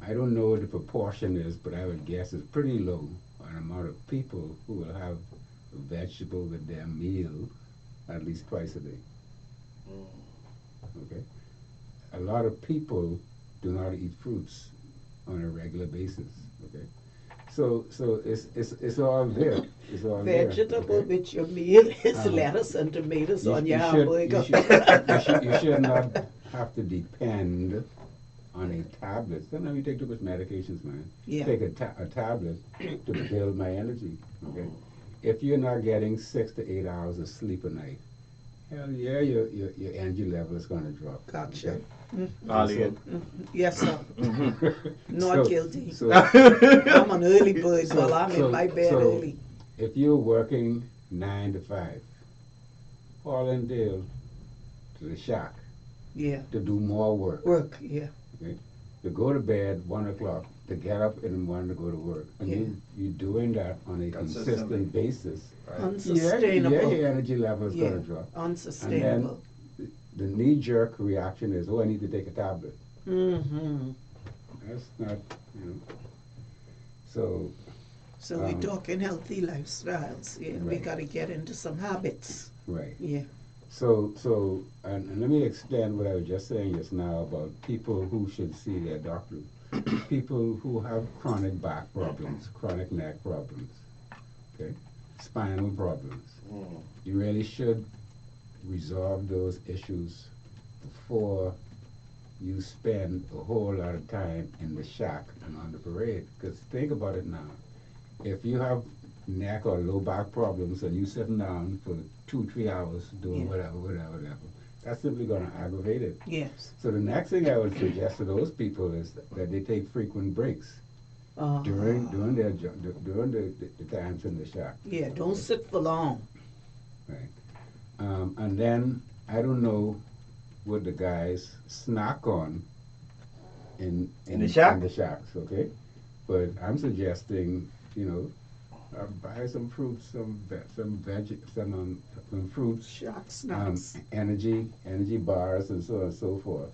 I don't know what the proportion is, but I would guess it's pretty low on the amount of people who will have a vegetable with their meal at least twice a day. Okay? A lot of people do not eat fruits on a regular basis. Okay? So it's all there. It's all Vegetable there. Okay? with your meal is Um, lettuce and tomatoes on You your should- hamburger. you should not have to depend on a tablet. Sometimes you take too much medications, man. Yeah. Take a tablet to build my energy. Okay. If you're not getting 6 to 8 hours of sleep a night, hell yeah, your energy level is going to drop. Gotcha. Okay? Hollywood. Yes, sir. Not So- guilty. So I'm an early bird, So- well, I'm so- in my bed so- early. if you're working 9 to 5, call in Dale to the shack Yeah. to do more work. Work, yeah. To go to bed 1 o'clock, to get up in the morning to go to work. And Yeah. you're doing that on a Consistently. consistent basis. Right. Unsustainable. Yeah, your energy level is Yeah. going to drop. Unsustainable. The knee-jerk reaction is, oh, I need to take a tablet. Mm-hmm. That's not, you know. So, So we're Um, talking healthy lifestyles. Yeah, we right. got to get into some habits. right. Yeah. So, and let me extend what I was just saying just now about people who should see their doctor. People who have chronic back problems, chronic neck problems, okay, spinal problems. You really should resolve those issues before you spend a whole lot of time in the shack and on the parade. Because think about it now. If you have neck or low back problems and you sitting down for 2-3 hours doing Yeah. whatever, that's simply going to aggravate it. Yes. So the next thing I would suggest to those people is that they take frequent breaks during the times in the shack. Yeah, don't sit for long. Right. And then I don't know what the guys snack on in the shack? In the shacks, okay? But I'm suggesting, buy some fruits, some fruits, Shock snacks. energy bars, and so on and so forth.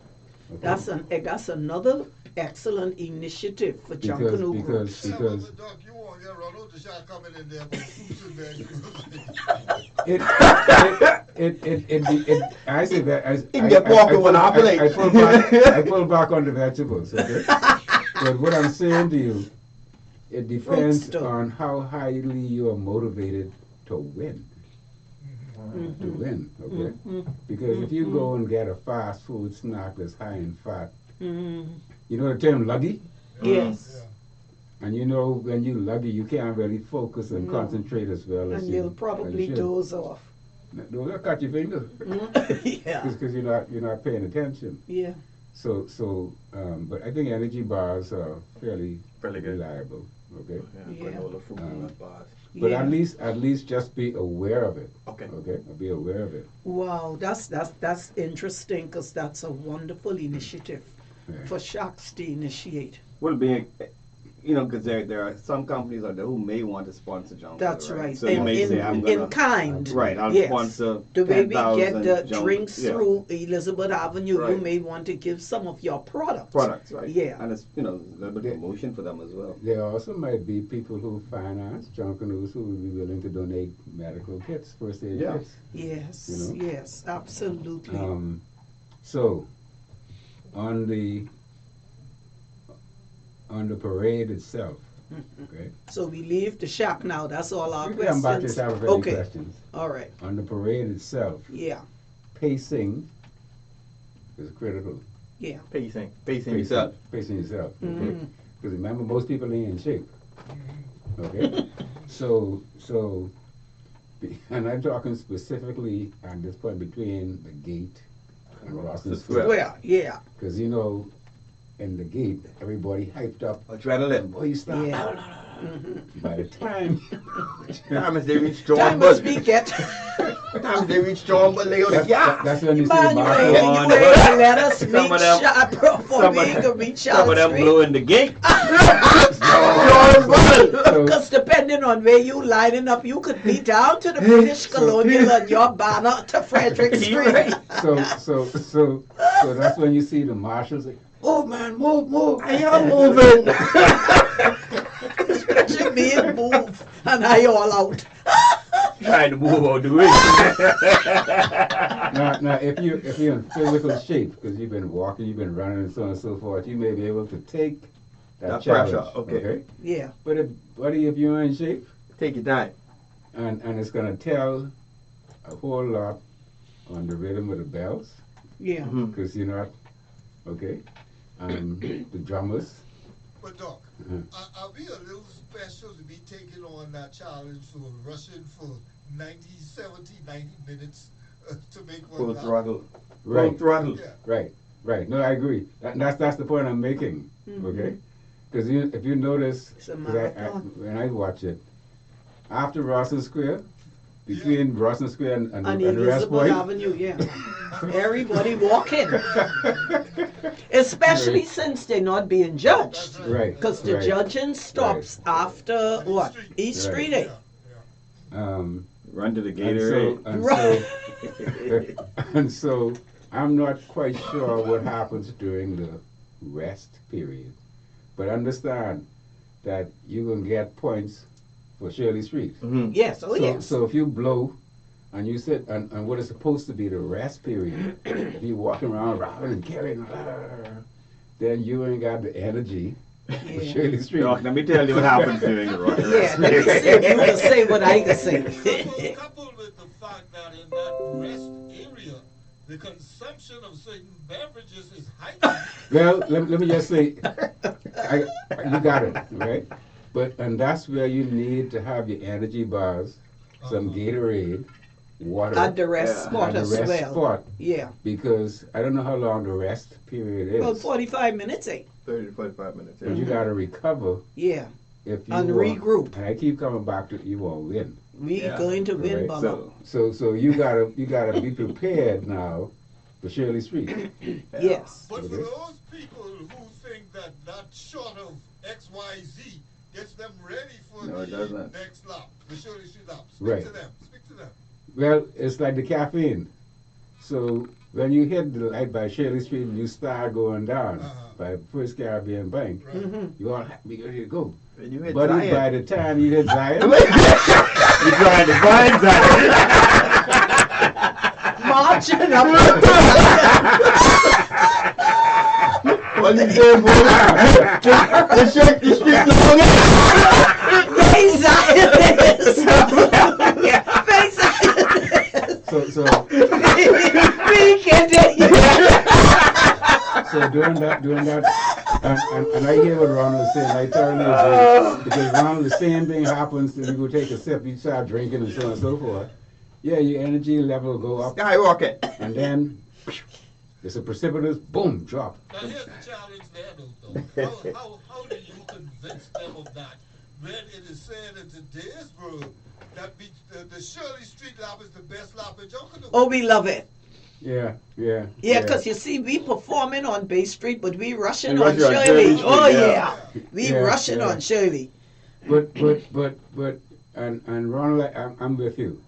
Okay? That's another excellent initiative for Because- Junkanoo because- groups. Yeah, but Doc, you want here run out the shot coming in there about fruits and vegetables. I say that as You can get pork with half a leg. I pull back on the vegetables, okay? But what I'm saying to you, it depends too. on how highly you are motivated to win. To win, okay? Because if you go and get a fast food snack that's high in fat, you know the term luggy? Yes. And you know when you luggy, you can't really focus and concentrate as well as And you you'll probably as you should. doze off. Don't cut your finger Yeah. because you're not paying attention. Yeah. But I think energy bars are fairly Really good. reliable. Okay, Yeah. Granola fruit nut bars. but Yeah. at least just be aware of it. Okay. Okay, be aware of it. Wow, that's interesting because that's a wonderful initiative Yeah. for Sharks to initiate. Will be, because there are some companies out there who may want to sponsor Junkanoo. That's right. So you may say, I'm gonna. in kind. Right, I'll Yes. sponsor The way we 10,000 get the Junkanoo. drinks Yeah. through Elizabeth Avenue, you Right. may want to give some of your products. Products, right? Yeah. And it's a little bit of promotion for them as well. There also might be people who finance Junkanoos who would be willing to donate medical kits, first aid Yeah. kits. Yes, You know? yes, absolutely. So, on the parade itself, okay? So we leave the shack now. That's all our We can come back to questions. this, have any Okay. questions. All right. On the parade itself, Yeah. pacing is critical. Yeah. Pacing yourself. Pacing yourself, okay? Mhm. Because remember, most people ain't in shape, okay? So, and I'm talking specifically at this point between the gate and Rawson Square. Well, yeah. Because, in the gate, everybody hyped up. Adrenaline. Boy, you stop. Yeah. By the time, Time as they reach John Time Bull. as we get. Time as they reach John Bull, they go to gas. that's when you see Man, the you marshal. ain't on. gonna let us Some reach of them- sharp before Some we of can them, reach some of them Street. blew in the gate. So- Because depending on where you lining up, you could be down to the British Colonial and your banner to Frederick Street. So that's when you see the marshals say, "Oh man, move!" I am moving. Especially being moved and I all out. Trying to move out the way. Now, if you're in physical shape because you've been walking, you've been running, and so on and so forth, you may be able to take that challenge. pressure, okay. Yeah. But if you're in shape, Take your time. and it's gonna tell a whole lot on the rhythm of the bells, Yeah. because you're not okay. The drummers. But Doc, Mhm. are we a little special to be taking on that challenge for rushing for 90 minutes to make one Full lap? throttle. Right. Full throttle. Yeah. Right. No, I agree. That's the point I'm making. Okay. Because if you notice, It's a 'cause marathon. when I watch it, after Rawson Square, between Rawson Square and On the rest Elizabeth point, Avenue, yeah. Everybody walking. Especially since they're not being judged. right? Because the right. judging stops after what? East Right. Street, eh? Run to the And Gatorade. and so I'm not quite sure what happens during the rest period, but understand that you can get points for Shirley Street. Yes, oh yes. So if you blow and you sit and what is supposed to be the rest period, if you walking around and carrying, then you ain't got the energy for Yeah. Shirley Street. Doc, let me tell you what happens during the run. Yeah, let me see if you can say what I can say. Coupled with the fact that in that rest area, the consumption of certain beverages is heightened. Well, let me just say, you got it, right? And that's where you need to have your energy bars, some Gatorade, water, At the rest spot and the as rest well. spot, Yeah. because I don't know how long the rest period is. Well, 45 minutes, eh? 30 to 45 minutes. But you got to recover Yeah. if you And want- regroup. And I keep coming back to you won't win. We Yeah. going to win, Right. Baba. So you gotta be prepared now for Shirley Street. Yes. But for Okay. those people who think that that shot of XYZ gets them ready for No, it the doesn't. next lap, the Shirley Street lap, Right. Speak to them. Well, it's like the caffeine. So when you hit the light by Shirley Street and you start going down Uh-huh. by First Caribbean Bank, Right. you all be ready to go. You hit But Zion. by the time you hit Zion, You're trying to find Zion. Marching up. What you say, boy? The street long. Face Zion is. Face Zion is. so We can do So doing that, and I hear what Ronald is saying. I totally agree. Because Ronald, the same thing happens if you go take a sip, you start drinking and so on and so forth. Yeah, your energy level will go up, Skyrocket. and then it's a precipitous boom drop. Now here's the challenge there, though. How do you convince them of that when it is said in today's world that the Shirley Street lap is the best lap in Junkanoo? Oh, we love it. Yeah. Yeah, because you see, we performing on Bay Street, but we rushing We on rushing on Shirley. Shirley Street, Oh yeah. yeah, we Yeah, rushing yeah. on Shirley. But and Ronald, I'm with you.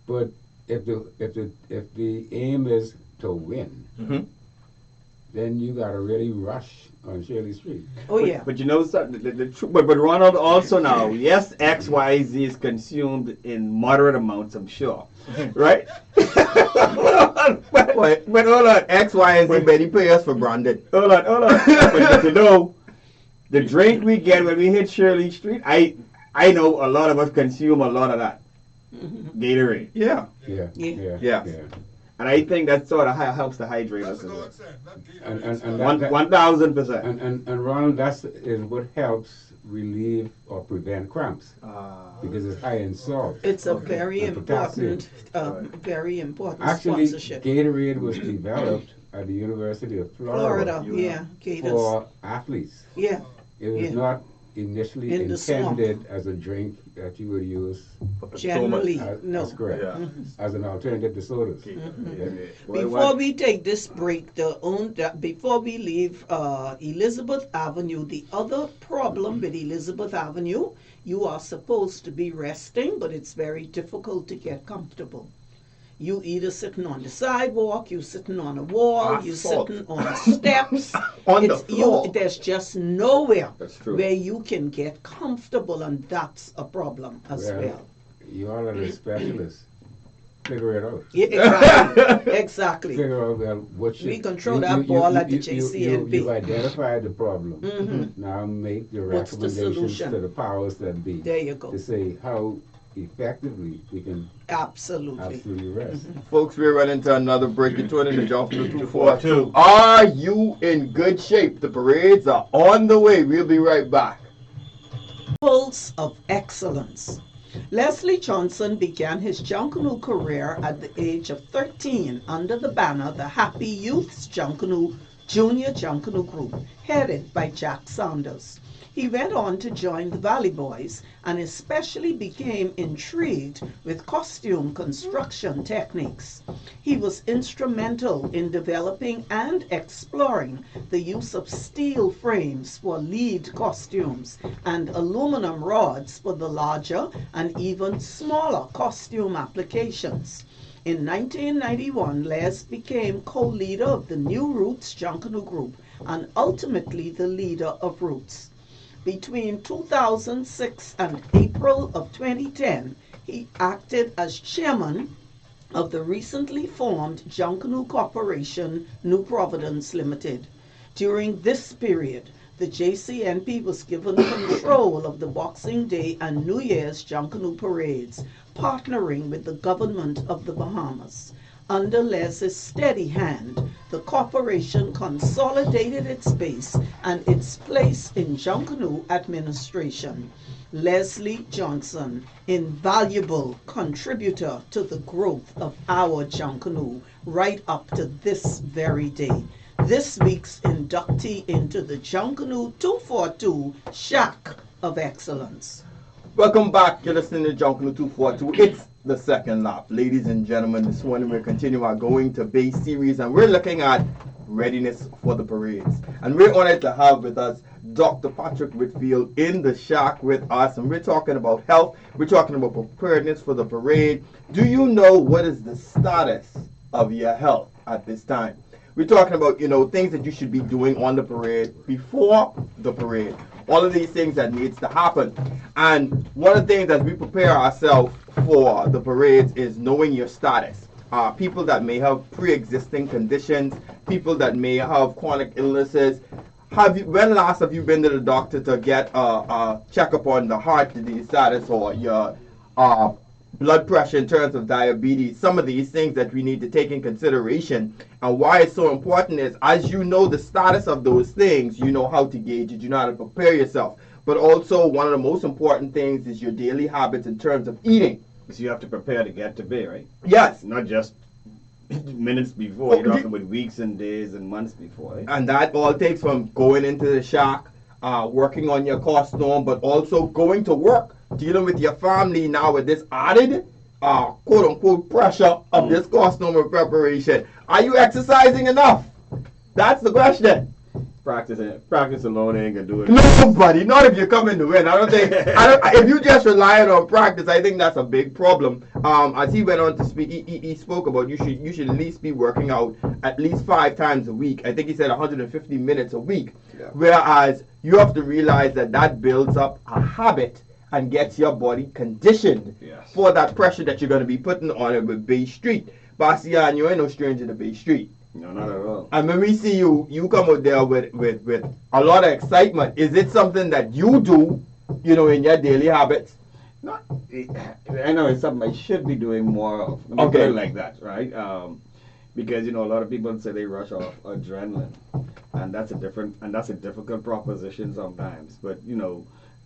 But if the aim is to win, Mm-hmm. then you gotta really rush on Shirley Street. Oh yeah. But you know something, but Ronald also now, yes, X, Y, Z is consumed in moderate amounts, I'm sure. Right? but hold on. X, Y, and Z, but he pay us for branded. Hold on. But you know, the drink we get when we hit Shirley Street, I know a lot of us consume a lot of that. Gatorade. Yeah. Yeah. And I think that sort of helps to hydrate That's us as well. godsend. That And Gatorade and stuff. that, 1,000%. and Ronald, that's is what helps relieve or prevent cramps because it's high in salt. It's a very And potassium. important Actually, sponsorship. Gatorade was developed at the University of Florida, You yeah, Gators. for athletes. Yeah, It was Yeah. not initially In the swamp. intended as a drink that you would use generally, as, no. that's correct, Yeah. as an alternative to sodas. Before we take this break, before we leave Elizabeth Avenue, the other problem with Elizabeth Avenue, you are supposed to be resting, but it's very difficult to get comfortable. You either sitting on the sidewalk, you sitting on a wall, you Asphalt. sitting on steps. On the floor. There's just nowhere That's true. where you can get comfortable, and that's a problem as well. You all are the specialists. Figure it out. Yeah, exactly. Figure out what should We control that ball at the JCNB. You've identified the problem. Mhm. Now make the What's the recommendations solution? to the powers that be There you go. to say how effectively we can Absolutely. absolutely rest. Folks, we're running to another break. You're tuning in to Junkanoo 242. Are you in good shape? The parades are on the way. We'll be right back. Pulse of excellence. Leslie Johnson began his Junkanoo career at the age of 13 under the banner the Happy Youth's Junkanoo Junior Junkanoo Group, headed by Jack Saunders. He went on to join the Valley Boys and especially became intrigued with costume construction techniques. He was instrumental in developing and exploring the use of steel frames for lead costumes and aluminum rods for the larger and even smaller costume applications. In 1991, Les became co-leader of the New Roots Junkanoo Group and ultimately the leader of Roots. Between 2006 and April of 2010, he acted as chairman of the recently formed Junkanoo Corporation, New Providence Limited. During this period, the JCNP was given control of the Boxing Day and New Year's Junkanoo parades, partnering with the government of the Bahamas. Under Les's steady hand, the corporation consolidated its base and its place in Junkanoo administration. Leslie Johnson, invaluable contributor to the growth of our Junkanoo right up to this very day. This week's inductee into the Junkanoo 242 Shack of Excellence. Welcome back. You're listening to Junkanoo 242. It's the second lap. Ladies and gentlemen, this morning we're continuing our Going to Base series and we're looking at readiness for the parades. And we're honored to have with us Dr. Patrick Whitfield in the shack with us. And we're talking about health. We're talking about preparedness for the parade. Do you know what is the status of your health at this time? We're talking about, things that you should be doing on the parade, before the parade, all of these things that needs to happen. And one of the things as we prepare ourselves for the parades is knowing your status. People that may have pre-existing conditions, people that may have chronic illnesses. When last have you been to the doctor to get a checkup on the heart disease status or your blood pressure in terms of diabetes? Some of these things that we need to take in consideration. And why it's so important is, as you know the status of those things, you know how to gauge it, you know how to prepare yourself. But also, one of the most important things is your daily habits in terms of eating. So you have to prepare to get to bed, right? Yes. Not just minutes before. You're talking about weeks and days and months before, right? And that all takes from going into the shack, working on your costume, but also going to work, dealing with your family now with this added quote-unquote pressure of this costume and preparation. Are you exercising enough? That's the question. Practice alone ain't gonna do it. Nobody, not if you're coming to win. If you just relying on practice, I think that's a big problem. As he went on to speak, he spoke about you should at least be working out at least 5 times a week. I think he said 150 minutes a week. Yeah. Whereas you have to realize that builds up a habit and gets your body conditioned for that pressure that you're going to be putting on it with Bay Street. Bastian, you ain't no stranger to Bay Street. No, not at all. And when we see you come out there with a lot of excitement. Is it something that you do, in your daily habits? Not, I know it's something I should be doing more of. Okay. Like that, right? Because a lot of people say they rush off adrenaline, and that's a difficult proposition sometimes. But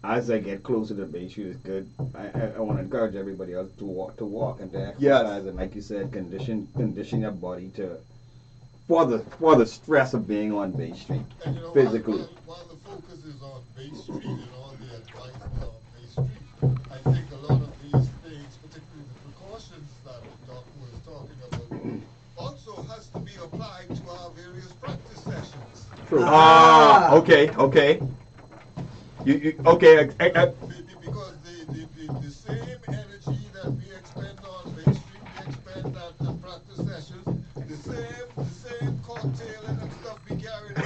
as I get closer to Bay Street, it's good. I want to encourage everybody else to walk and to exercise, and like you said, condition your body for the stress of being on Bay Street physically. While the focus is on Bay Street and all the advice is on Bay Street, I think a lot of these things, particularly the precautions that the doctor was talking about, also has to be applied to our various practice sessions. True. Okay. Because the same energy that we expend on Bay Street, we expend at the practice sessions. The same cocktail and stuff we carry to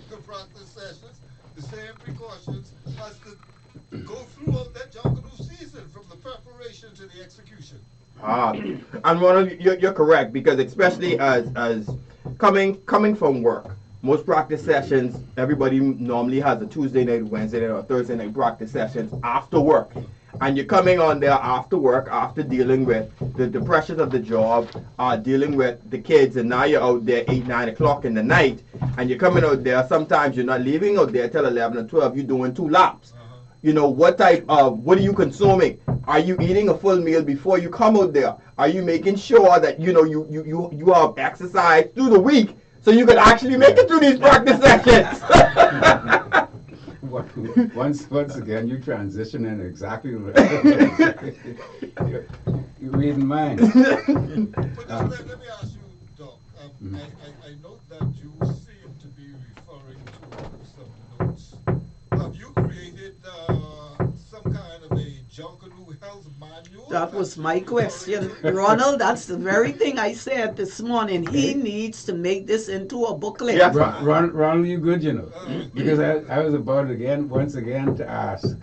the practice sessions. The same precautions has to go throughout that Junkanoo season, from the preparation to the execution. And Ronald, you're correct, because especially as coming from work, most practice sessions, everybody normally has a Tuesday night, Wednesday night, or Thursday night practice sessions after work. And you're coming on there after work, after dealing with the pressures of the job, dealing with the kids, and now you're out there 8, 9 o'clock in the night, and you're coming out there, sometimes you're not leaving out there till 11 or 12, you're doing 2 laps. What are you consuming? Are you eating a full meal before you come out there? Are you making sure that, you have exercise through the week so you can actually make it through these practice sessions? Once again, you transitioning exactly right. You're reading mine. But let me ask you, Doc. I note that you seem to be referring to some notes. Have you created some kind of a Junkanoo health manual? That was my question. Ronald, that's the very thing I said this morning. He needs to make this into a booklet. Yeah. Ronald, you good, because I was about once again to ask,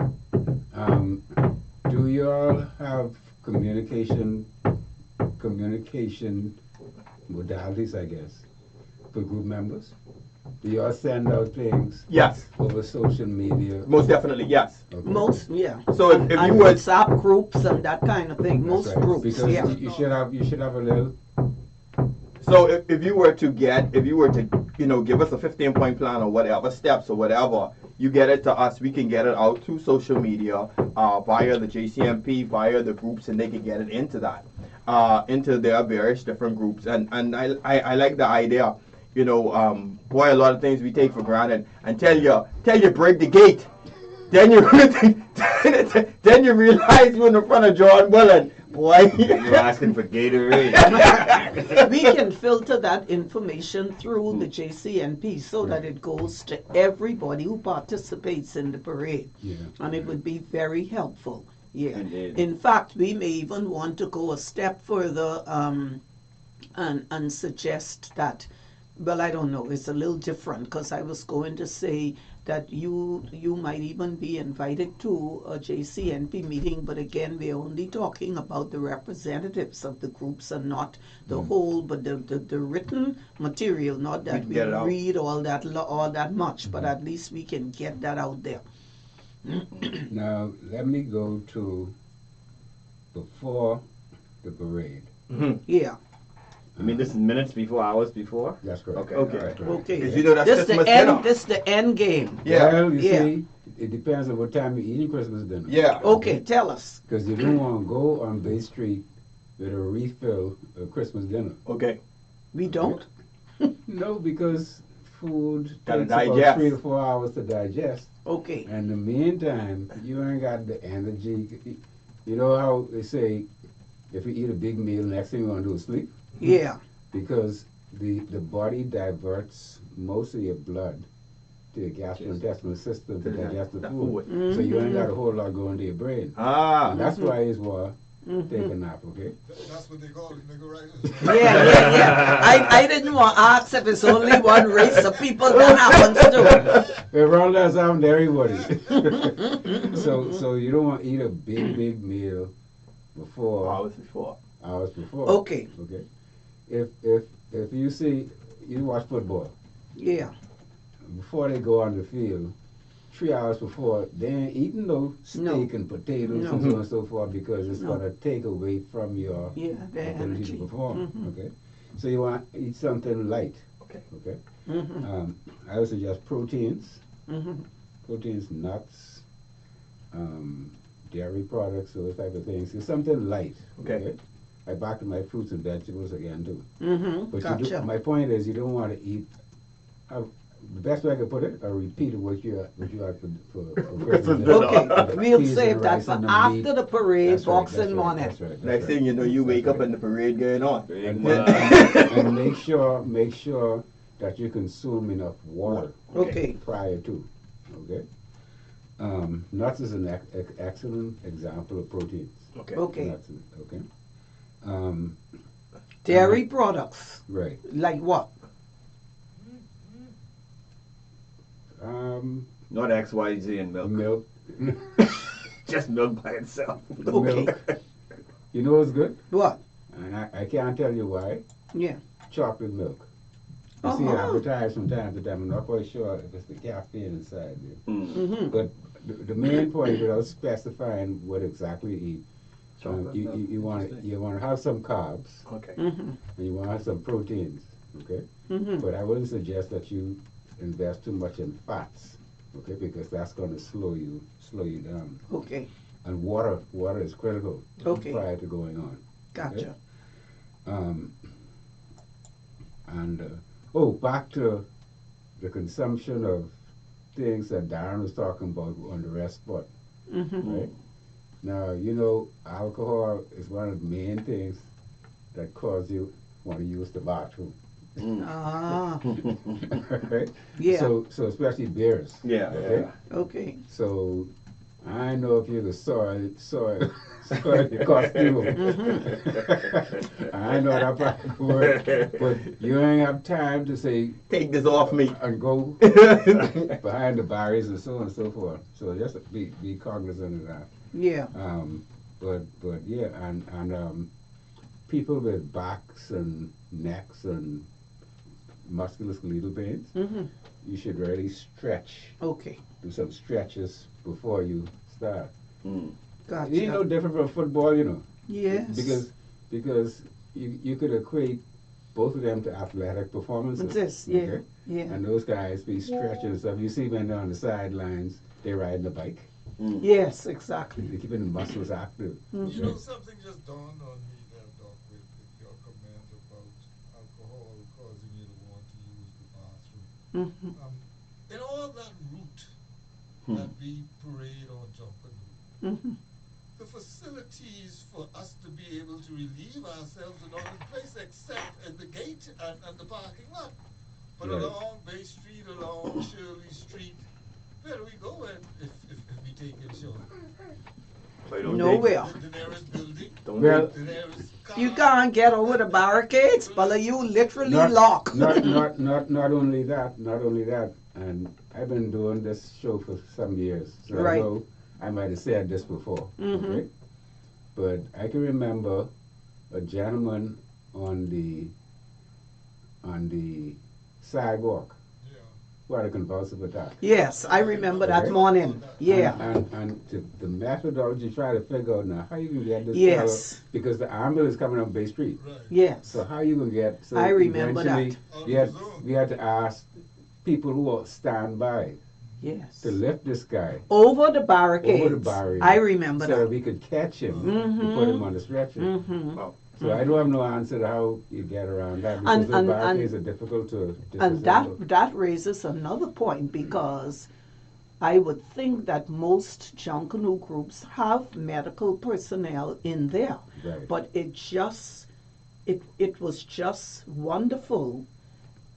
do you all have communication modalities, I guess, for group members? Do you all send out things? Yes. Over social media? Most definitely, yes. Okay. Most, yeah. So if you And would, WhatsApp groups and that kind of thing. Most That's right. groups, Because yeah. you should have a little. so if you were to give us a 15-point plan or whatever steps or whatever, you get it to us. We can get it out through social media, via the JCMP, via the groups, and they can get it into that, into their various different groups. And I like the idea. Boy, a lot of things we take for granted. And tell you break the gate, then you realize you're in the front of John Willen. Boy, You're asking for Gatorade. We can filter that information through the JCNP so that it goes to everybody who participates in the parade. Yeah. And it would be very helpful. Yeah. Indeed. In fact, we may even want to go a step further and suggest that, well, I don't know, it's a little different, because I was going to say that you might even be invited to a JCNP meeting, but again, we're only talking about the representatives of the groups and not the whole, but the written material, not that we get it out. read all that much, but at least we can get that out there. Now, let me go to before the parade. Yeah. I mean, this is minutes before, hours before? That's correct. Okay. That's correct. Okay. 'Cause you know that's This the Christmas end. dinner. This the end game. Yeah. Well, you Yeah. see, it depends on what time you're eating Christmas dinner. Yeah. Okay, tell us. Because you don't want to go on Bay Street with a refill of Christmas dinner. Okay. We don't. No, because food Gotta takes about digest. 3 to 4 hours to digest. Okay. And in the meantime, you ain't got the energy. You know how they say, if you eat a big meal, next thing you want to do is sleep? Yeah. Because the body diverts most of your blood to your gastrointestinal system to digest the food. So you ain't got a whole lot going to your brain. And that's why it's take a nap, okay? That's what they call it, nigga, right? Yeah. I didn't want to ask if it's only one race of people that happens to. Around that sound to everybody. so you don't want to eat a big meal before Hours before. Okay. Okay. If you see you watch football, Yeah. before they go on the field, 3 hours before, they ain't eating no steak and potatoes No. and so on and so forth because it's No. gonna take away from your Yeah. The ability energy. to perform. Okay. So you want to eat something light. Okay. Okay. Mm-hmm. I would suggest proteins. Mm-hmm. Proteins, nuts, dairy products, those type of things. It's something light. Okay. I back to my fruits and vegetables again too. Mm-hmm. But Gotcha. my point is, you don't want to eat. The best way I could put it, a repeat of what you had for Christmas dinner. Okay. We'll Peas save and that rice for and the after meat. the parade, That's right, Boxing that's right, morning. that's right, that's Next right. thing you know, you wake up and the parade going on. And make sure that you consume enough water Okay. prior to. Okay. Nuts is an excellent example of proteins. Okay. Okay. Nuts, okay. Dairy products. Right. Like what? Not X, Y, Z and milk. Milk. Just milk by itself. Okay. Milk. You know what's good? What? And I can't tell you why. Yeah. Chocolate milk. You see it Uh-huh. advertised from time to time. I'm not quite sure if it's the caffeine inside there. Mm-hmm. But the main point, without specifying what exactly you eat, Chocolate milk. you want to have some carbs Okay. Mm-hmm. and you want to have some proteins. Okay. Mm-hmm. But I wouldn't suggest that you invest too much in fats. Okay, because that's going to slow you down. Okay. And water is critical Okay. prior to going on. Gotcha. Back to the consumption of things that Darren was talking about on the rest spot, Mm-hmm. right? Now, you know, alcohol is one of the main things that cause you want to use the bathroom. Ah. Right? Yeah. So especially beers. Yeah. Okay. Okay. So I know if you could soil your costume. I know that probably could work, but you ain't have time to say Take this off me. and go behind the barriers and so on and so forth. So just be cognizant of that. Yeah. But yeah, and people with backs and necks and musculoskeletal pains, Mm-hmm. you should really stretch. Okay. Do some stretches before you start. Gotcha. It ain't no different from football, you know. Yes. Because you could equate both of them to athletic performances. This, yeah. Okay? Yeah. And those guys be stretching and stuff. You see when they're on the sidelines, they're riding a bike. Yes, exactly. They're keeping the muscles active. You know, something just dawned on me there, Doc, with your comment about alcohol causing you to want to use the bathroom. Mm-hmm. In all that route that we parade on Junkanoo, Mm-hmm. the facilities for us to be able to relieve ourselves are not in place except at the gate and the parking lot. But Right. along Bay Street, along Shirley Street, where do we go if we take it short? Nowhere. The nearest building, Well, the nearest car. You can't get over the barricades, but you literally not lock. not only that, and I've been doing this show for some years, so Right. I know I might have said this before. Mhm. Okay, but I can remember a gentleman on the sidewalk Yeah. who had a convulsive attack. Yes, I remember that Okay. morning. Yeah. And the methodology try to figure out now how you can get this Yes. fellow, because the ambulance coming up Bay Street. Right. Yes. So how you gonna get? So I remember eventually that. we had we had to ask people who are standby Yes. to lift this guy Over the barricades. over the barrier. I remember so that that. we could catch him Mhm. and put him on the stretcher. Mhm. Wow. So I don't have no answer to how you get around that, because And- the and- barricades are difficult to And disassemble. that raises another point, because I would think that most Junkanoo groups have medical personnel in there. Right. But it was just wonderful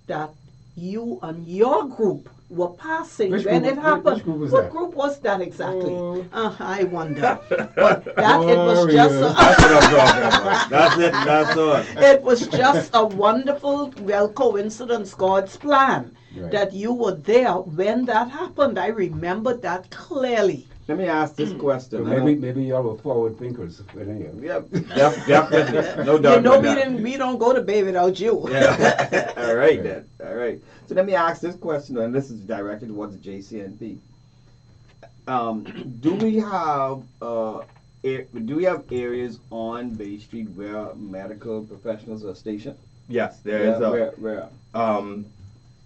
that you and your group were passing Which when group- it happened. which group was what that? group was that exactly? Oh. I wonder. But that it was just Warriors. That's what I'm talking about. That's it. That's all. it was just a wonderful, well, coincidence, God's plan, Right. that you were there when that happened. I remember that clearly. Let me ask this So question. maybe y'all were forward thinkers. But anyway. Yep. Definitely. No doubt You know, about that. we don't go to bay without you. Yeah. All right then. All right. So let me ask this question, and this is directed towards the JCNP. Do we have areas on Bay Street where medical professionals are stationed? Yes, there is Where?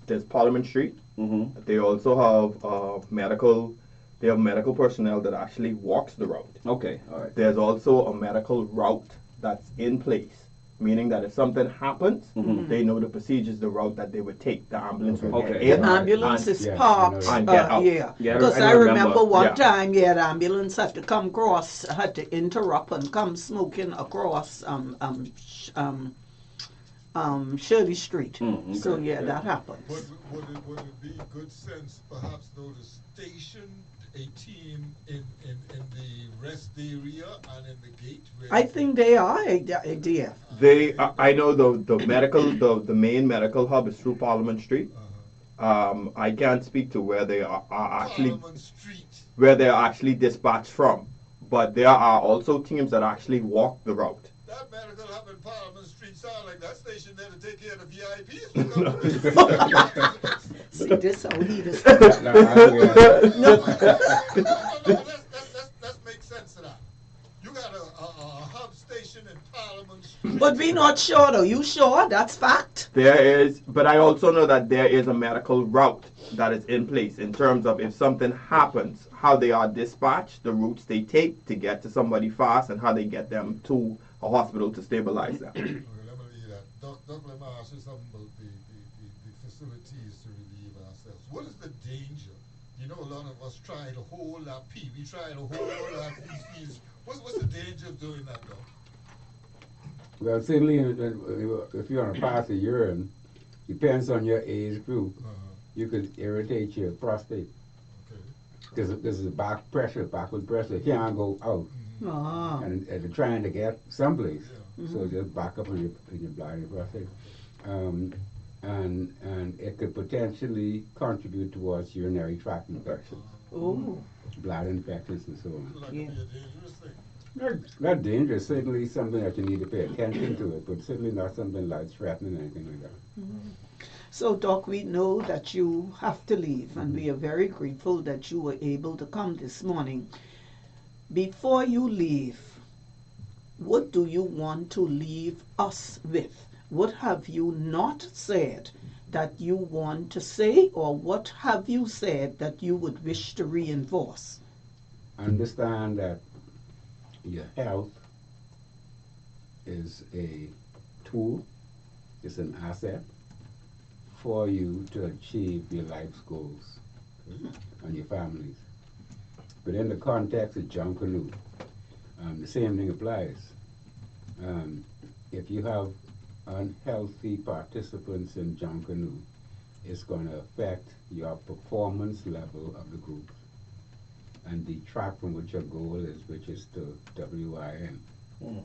there's Parliament Street. Mm-hmm. They also have medical. They have medical personnel that actually walks the route. Okay. All right. There's also a medical route that's in place, meaning that if something happens, Mhm. they know the procedures, the route that they would take. The ambulance would Okay. get The in. ambulance and- is Yeah, parked, I know that. And get out. yeah. Yeah, Because I I remember remember, one yeah. time, yeah, the ambulance had to come across, had to interrupt and come smoking across Shirley Street. Mm, So okay. yeah, that happened. Would it be good sense, perhaps, though, to station a team in the rest area and in the gate? I think they are a DF. They, I know the medical, the main medical hub is through Parliament Street. I can't speak to where they are actually, Parliament Street. where they're actually dispatched from, but there are also teams that actually walk the route. That medical hub in Parliament Street sound like that station there to take care of the VIPs. See, this how he just. Now, Let's make sense of that. You got a hub station in Parliament Street. But we not sure though. You sure? That's fact. There is, but I also know that there is a medical route that is in place in terms of if something happens, how they are dispatched, the routes they take to get to somebody fast, and how they get them to a hospital to stabilize them. Okay, let me leave that. Doc, let me ask you something about the facilities to relieve ourselves. What is the danger? You know, a lot of us try to hold our pee. We try to hold our feces. What's the danger of doing that, Doc? Well, certainly, if you're on a path of urine, depends on your age group. You could irritate your prostate Okay. because this is backward pressure. It can't go out, Ah. and they're trying to get someplace. Yeah. So just back up in your bladder prostate, and it could potentially contribute towards urinary tract infections, Oh. bladder infections, and so on. Like Yeah. it be a dangerous thing. Not dangerous, certainly something that you need to pay attention to it, but certainly not something life-threatening or anything like that. So, Doc, we know that you have to leave, and we are very grateful that you were able to come this morning. Before you leave, what do you want to leave us with? What have you not said that you want to say, or what have you said that you would wish to reinforce? Understand that your health is a tool, it's an asset for you to achieve your life's goals, okay, and your families. But in the context of Junkanoo, the same thing applies. If you have unhealthy participants in Junkanoo, it's going to affect your performance level of the group and detract from what your goal is, which is to WIN. Mm.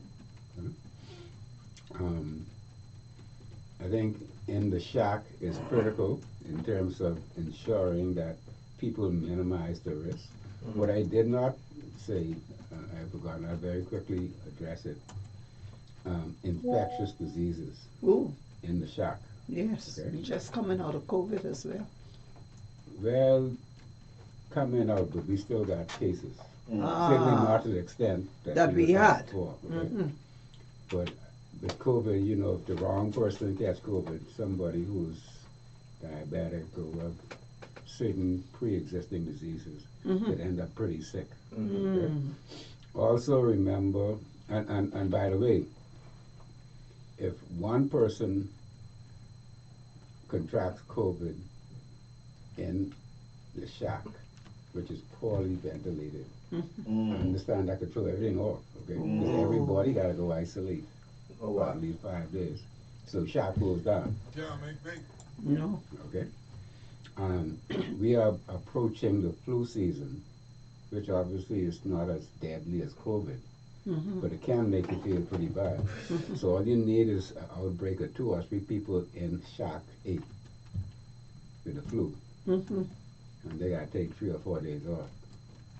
I think in the shack is critical in terms of ensuring that people minimize the risk. What I did not say, I've forgotten, I'll very quickly address it. Infectious diseases Ooh, in the shack. yes. Okay. Just coming out of COVID as well. Well, coming out, but we still got cases. Certainly Ah, not to the extent that we were had. before, okay? mhm. But with COVID, you know, if the wrong person catch COVID, somebody who's diabetic or have certain pre-existing diseases that end up pretty sick. Okay? Also remember, and by the way, if one person contracts COVID in the shack, which is poorly ventilated, I understand that could throw everything off, okay? Because everybody gotta go isolate Oh, for wow. at least 5 days. So shack goes down, Yeah, make big. No. okay? We are approaching the flu season, which obviously is not as deadly as COVID, but it can make you feel pretty bad. So all you need is an outbreak of 2 or 3 people in shack 8 with the flu, Mhm. and they gotta take 3 or 4 days off.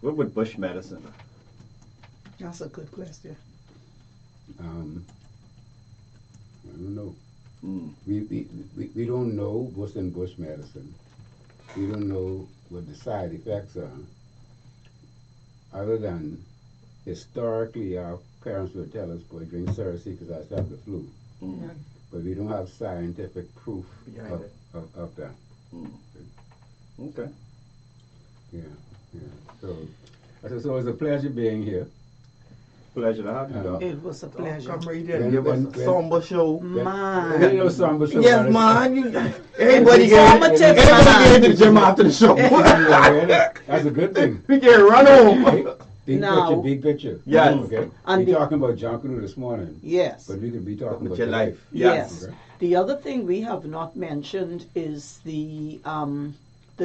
What would bush medicine? That's a good question. I don't know. Mm. We don't know what's in bush medicine. We don't know what the side effects are. Other than historically, our parents would tell us, boy, drink Cersei because I still have the flu. Mm. But we don't have scientific proof Behind of, it. of that. Okay. Yeah. So it was a pleasure being here. Pleasure to have you, Doc. It was a pleasure. Come right in. Give us a When- somber show. Man. You know something, so Yes, about it. man. Everybody Informative, get to the gym after the show. That's a good thing. We can run home. Big Now- picture, big picture. Yes. Okay. And We're the- talking about Junkanoo this morning, Yes. but we could be talking With about your life. Yes. Okay. The other thing we have not mentioned is the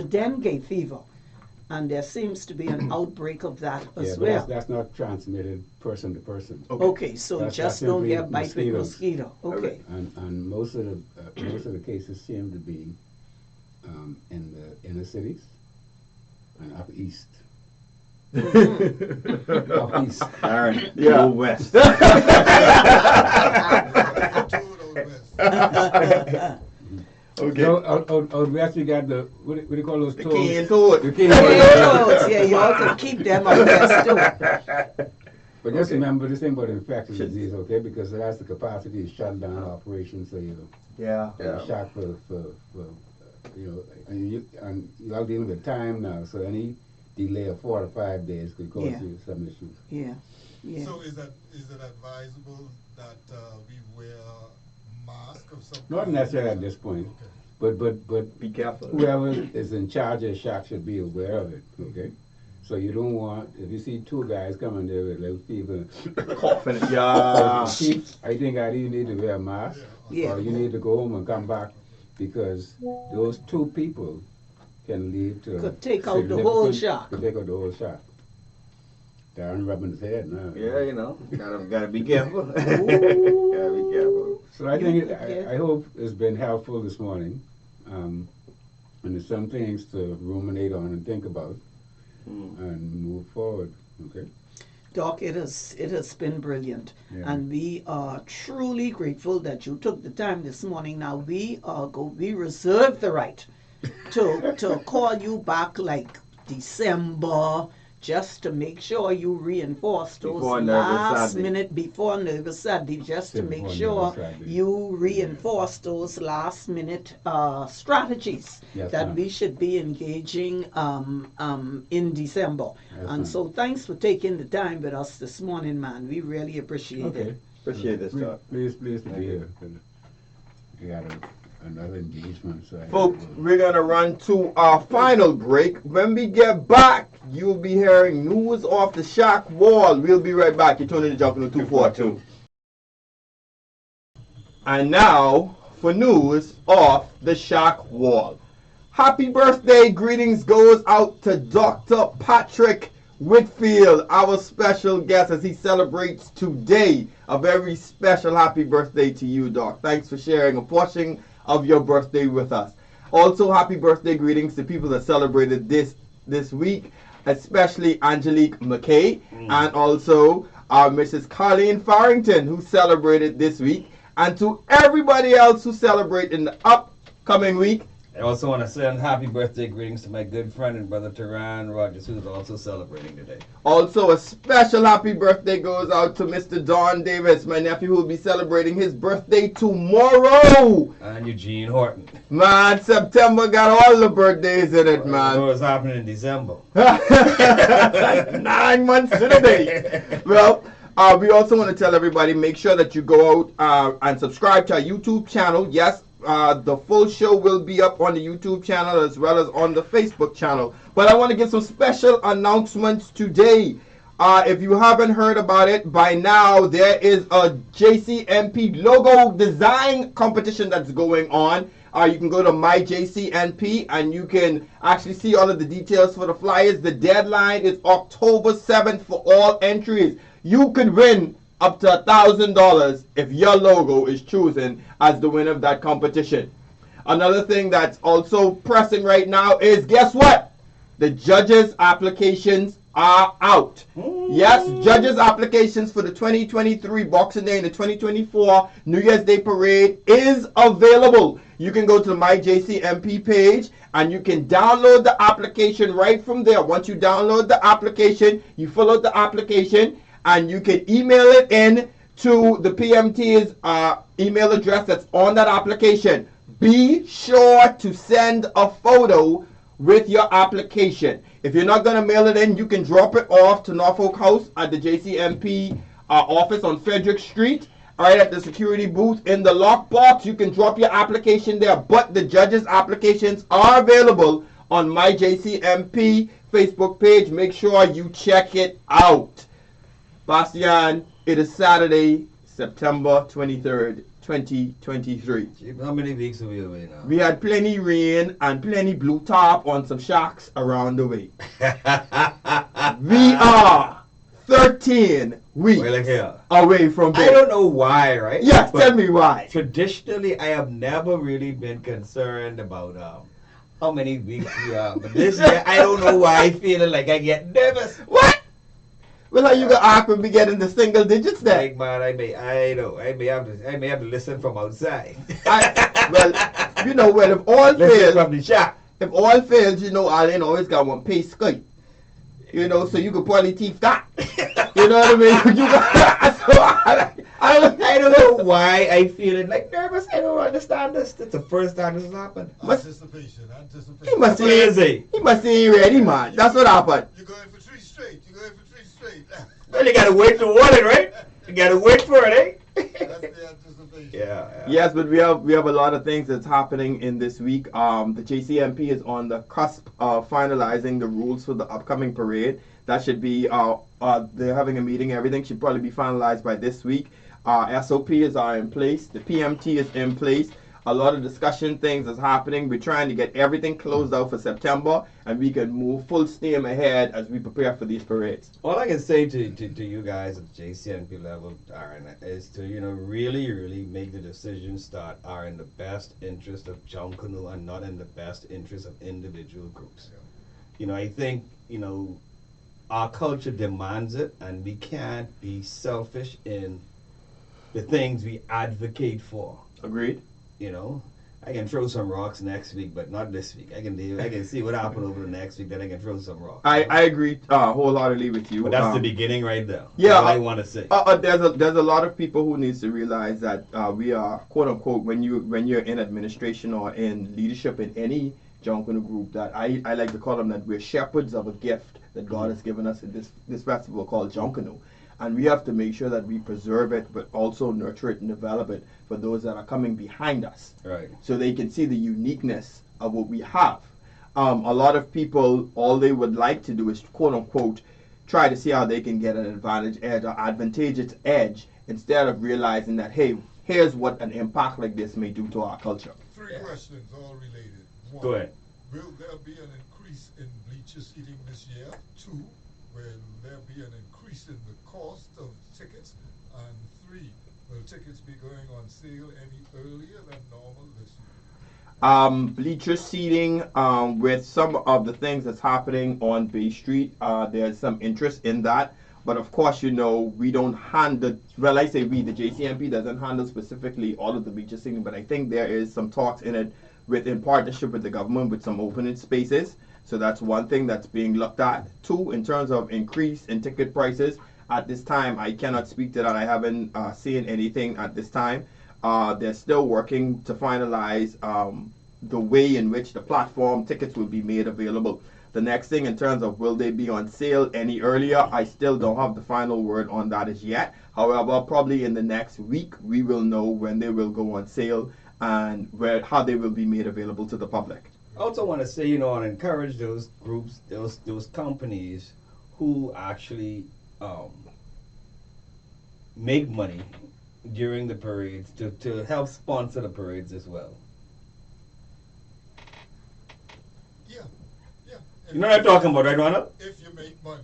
dengue fever, and there seems to be an outbreak of that Yeah, as but well. that's not transmitted person to person. Okay, so That's just don't simply get bite with mosquitoes. mosquito. Okay. And most of the cases seem to be in the inner cities and up east. Up east. Aaron, Yeah. go west. Okay. So out west we got the what do you call those The toads? cane toad. The cane Potatoes, yeah, you all can keep them up there too. But just Okay. remember this thing about infectious disease, okay? Because it has the capacity to shut down operations, so Yeah. you're shot for you know, and you are dealing with time now, so any delay of 4 to 5 days could cause Yeah. you some issues. Yeah, yeah. So is it advisable that we wear mask of some Not kind? necessarily at this point, Okay. but Be careful. whoever is in charge of the shack should be aware of it, okay? So you don't want, if you see 2 guys coming there with low fever, Coughing. Yeah. I think either you need to wear a mask, Yeah. or you need to go home and come back, because those 2 people can lead to Could take out the whole significant- shack. Could take out the whole shack. Darren rubbing his head now. Yeah, you know. Gotta be careful. Gotta be careful. So I You think, could get- I hope it's been helpful this morning. And there's some things to ruminate on and think about and move forward, okay? Doc, it has been brilliant, Yeah. and we are truly grateful that you took the time this morning. Now we reserve the right to call you back like December, just to make sure you reinforce those Before Nervous last Saturday. minute before Nervous Saturday, just to make Before sure Nervous Saturday. you reinforce those last minute strategies Yes, that ma'am. we should be engaging in December. Yes, And ma'am. so thanks for taking the time with us this morning, man. We really appreciate Okay. it. Appreciate this, Doc. Pleased to Thank be you. here. We got another engagement, so Folks, we're gonna run to our final break. When we get back, you'll be hearing news off the shack wall. We'll be right back. You're tuning in to Junkanoo 242. And now for news off the shack wall. Happy birthday greetings goes out to Dr. Patrick Whitfield, our special guest, as he celebrates today. A very special happy birthday to you, Doc. Thanks for sharing a portion of your birthday with us. Also, happy birthday greetings to people that celebrated this week, especially Angelique McKay and also Mrs. Colleen Farrington, who celebrated this week, and to everybody else who celebrate in the upcoming week. I also want to send happy birthday greetings to my good friend and brother Teran Rogers, who's also celebrating today. Also, a special happy birthday goes out to Mr. Don Davis, my nephew, who will be celebrating his birthday tomorrow. And Eugene Horton. Man, September got all the birthdays in it, man. What's happening in December? 9 months to the day. Well, we also want to tell everybody, make sure that you go out and subscribe to our YouTube channel. Yes, the full show will be up on the YouTube channel as well as on the Facebook channel. But I want to give some special announcements today. If you haven't heard about it by now, there is a JCMP logo design competition that's going on. You can go to my JCNP and you can actually see all of the details for the flyers. The deadline is October 7th for all entries. You could win up to $1,000 if your logo is chosen as the winner of that competition. Another thing that's also pressing right now is, guess what? The judges' applications are out. Yes, judges' applications for the 2023 Boxing Day and the 2024 New Year's Day Parade is available. You can go to the My JCMP page and you can download the application right from there. Once you download the application, you fill out the application and you can email it in to the PMT's email address that's on that application. Be sure to send a photo with your application. If you're not going to mail it in, you can drop it off to Norfolk House at the JCMP office on Frederick Street, right at the security booth in the lockbox. You can drop your application there, but the judges' applications are available on my JCMP Facebook page. Make sure you check it out. Bastian, it is Saturday, September 23rd, 2023. How many weeks are we away now? We had plenty rain and plenty blue top on some shacks around the way. We are 13 weeks Well, look here. away from I bed. don't know why, right? Yes, But tell me why. Traditionally, I have never really been concerned about how many weeks we are. But this year, I don't know why I feel like I get nervous. What? Well, how you gonna act when we get in the single digits then? Like, man, I may have to listen from outside. Well, if all Listen fails, from the shop. if all fails, Allen always got one pay sky. So you could probably teeth that. You know what I mean? I don't know why I feel it like nervous. I don't understand this. It's the first time this has happened. Anticipation. He must Crazy. He must ain't ready, man. That's what happened. You're going for three straight. Well, you gotta wait to want it, right? You gotta wait for it, eh? That's the anticipation. Yeah. Yes, but we have a lot of things that's happening in this week. The JCMP is on the cusp of finalizing the rules for the upcoming parade. That should be they're having a meeting. Everything should probably be finalized by this week. SOPs are in place. The PMT is in place. A lot of discussion things is happening. We're trying to get everything closed out for September, and we can move full steam ahead as we prepare for these parades. All I can say to you guys at the JCNP level, Aaron, is to really make the decisions that are in the best interest of Junkanoo and not in the best interest of individual groups. I think our culture demands it, and we can't be selfish in the things we advocate for. Agreed? I can throw some rocks next week, but not this week. I can see what happened over the next week, then I can throw some rocks. I agree wholeheartedly with you. But that's the beginning right there. Yeah, That's what I want to say. There's a lot of people who needs to realize that we are, quote unquote, when you're in administration or in leadership in any Junkanoo group, that I like to call them that we're shepherds of a gift that God has given us in this festival called Junkanoo. And we have to make sure that we preserve it, but also nurture it and develop it for those that are coming behind us. Right. So they can see the uniqueness of what we have. A lot of people, all they would like to do is, quote unquote, try to see how they can get an advantageous edge instead of realizing that, hey, here's what an impact like this may do to our culture. Three questions, all related. One, Go ahead. will there be an increase in bleacher seating this year? Two, will there be an increase in the cost of tickets? And 3, will tickets be going on sale any earlier than normal this year? Bleacher seating, with some of the things that's happening on Bay Street, there's some interest in that. But of course, we don't handle, well, I say we, the JCMP doesn't handle specifically all of the bleacher seating, but I think there is some talks in it in partnership with the government with some opening spaces. So that's one thing that's being looked at. 2, in terms of increase in ticket prices, at this time, I cannot speak to that. I haven't seen anything at this time. They're still working to finalize the way in which the platform tickets will be made available. The next thing, in terms of will they be on sale any earlier, I still don't have the final word on that as yet. However, probably in the next week, we will know when they will go on sale and how they will be made available to the public. I also want to say, and encourage those groups, those companies who actually make money during the parades to help sponsor the parades as well. Yeah. You know what I'm talking about, right, Ronald? If you make money,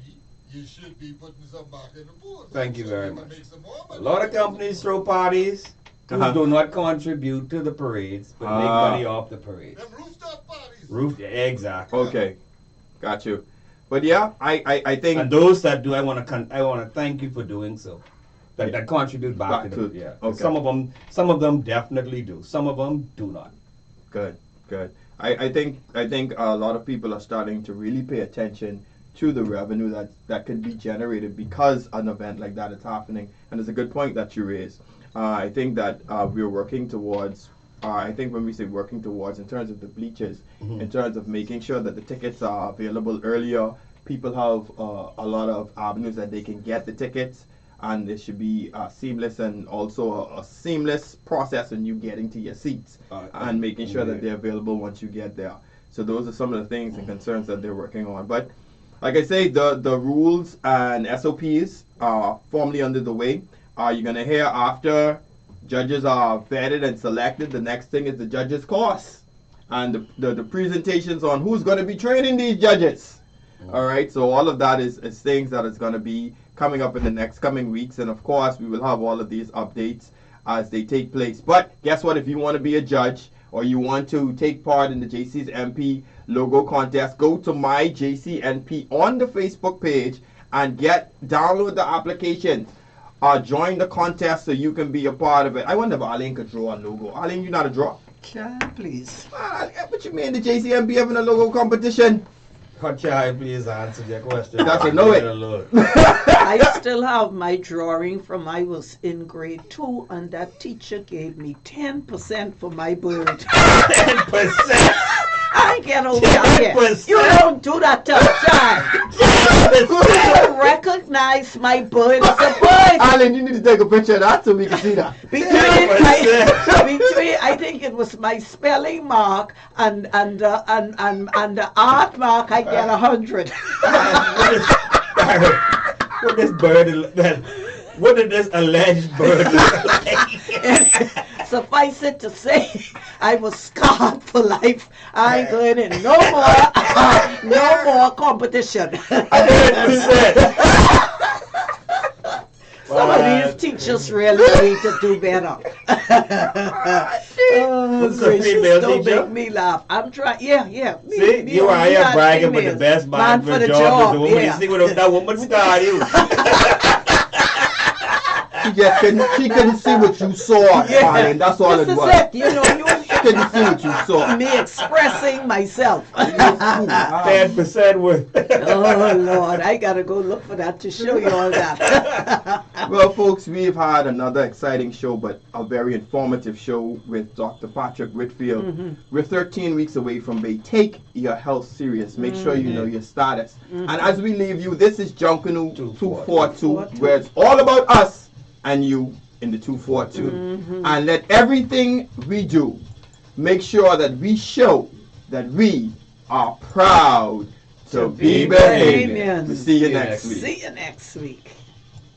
you should be putting some back in the pool. Thank you So very you can much. make some more A money. lot of companies throw parties who do not contribute to the parades, but make money off the parades. Them rooftop parties. Exactly. Okay, got you. But yeah, I think. And those that do, I want to thank you for doing so. That contribute back to them. Yeah. Okay. Some of them definitely do. Some of them do not. Good. I think a lot of people are starting to really pay attention to the revenue that could be generated because an event like that is happening. And it's a good point that you raised. I think that we're working towards. I think when we say working towards, in terms of the bleachers, in terms of making sure that the tickets are available earlier, people have a lot of avenues that they can get the tickets, and there should be seamless and also a seamless process in you getting to your seats and making sure that they're available once you get there. So those are some of the things and concerns that they're working on. But like I say, the rules and SOPs are formally under the way. You're going to hear after judges are vetted and selected, the next thing is the judges' course and the presentations on who's going to be training these judges. All right, so all of that is things that is going to be coming up in the next coming weeks, and of course we will have all of these updates as they take place. But guess what? If you want to be a judge or you want to take part in the JC's MP logo contest, go to my JCNP on the Facebook page and download the application. Join the contest so you can be a part of it. I wonder if Arlene could draw a logo. Arlene, you know how to draw? Can please? What you mean the JCMP having a logo competition? Child, please answer your question. That's a know it. I still have my drawing from I was in grade 2, and that teacher gave me 10% for my bird. 10%. I get over here. 10%. You don't do that to a child. You recognize my bird as a bird. Alan, you need to take a picture of that so we can see that. Between I think it was my spelling mark and the art mark, I get 100. What did this alleged bird look like? Suffice it to say, I was scarred for life. I ain't going in no more competition. 100%. Some of these teachers really need to do better. What's the female Don't teacher? make me laugh. I'm trying. Yeah. See, you are here bragging for the best man for the job. The woman, you see what that woman scarred you. She couldn't see what you saw, Arlene. That's all it was. You know, She couldn't see what you saw. me expressing myself. 10% worth. Oh Lord, I gotta go look for that to show you all that. Well, folks, we've had another exciting show, but a very informative show with Dr. Patrick Whitfield. We're 13 weeks away from Bay. Take your health serious. Make sure you know your status. And as we leave you, this is Junkanoo 242, where it's all about us and you in the 242. And let everything we do make sure that we show that we are proud to be Bahamian. Bahamians. We'll see you next week. See you next week.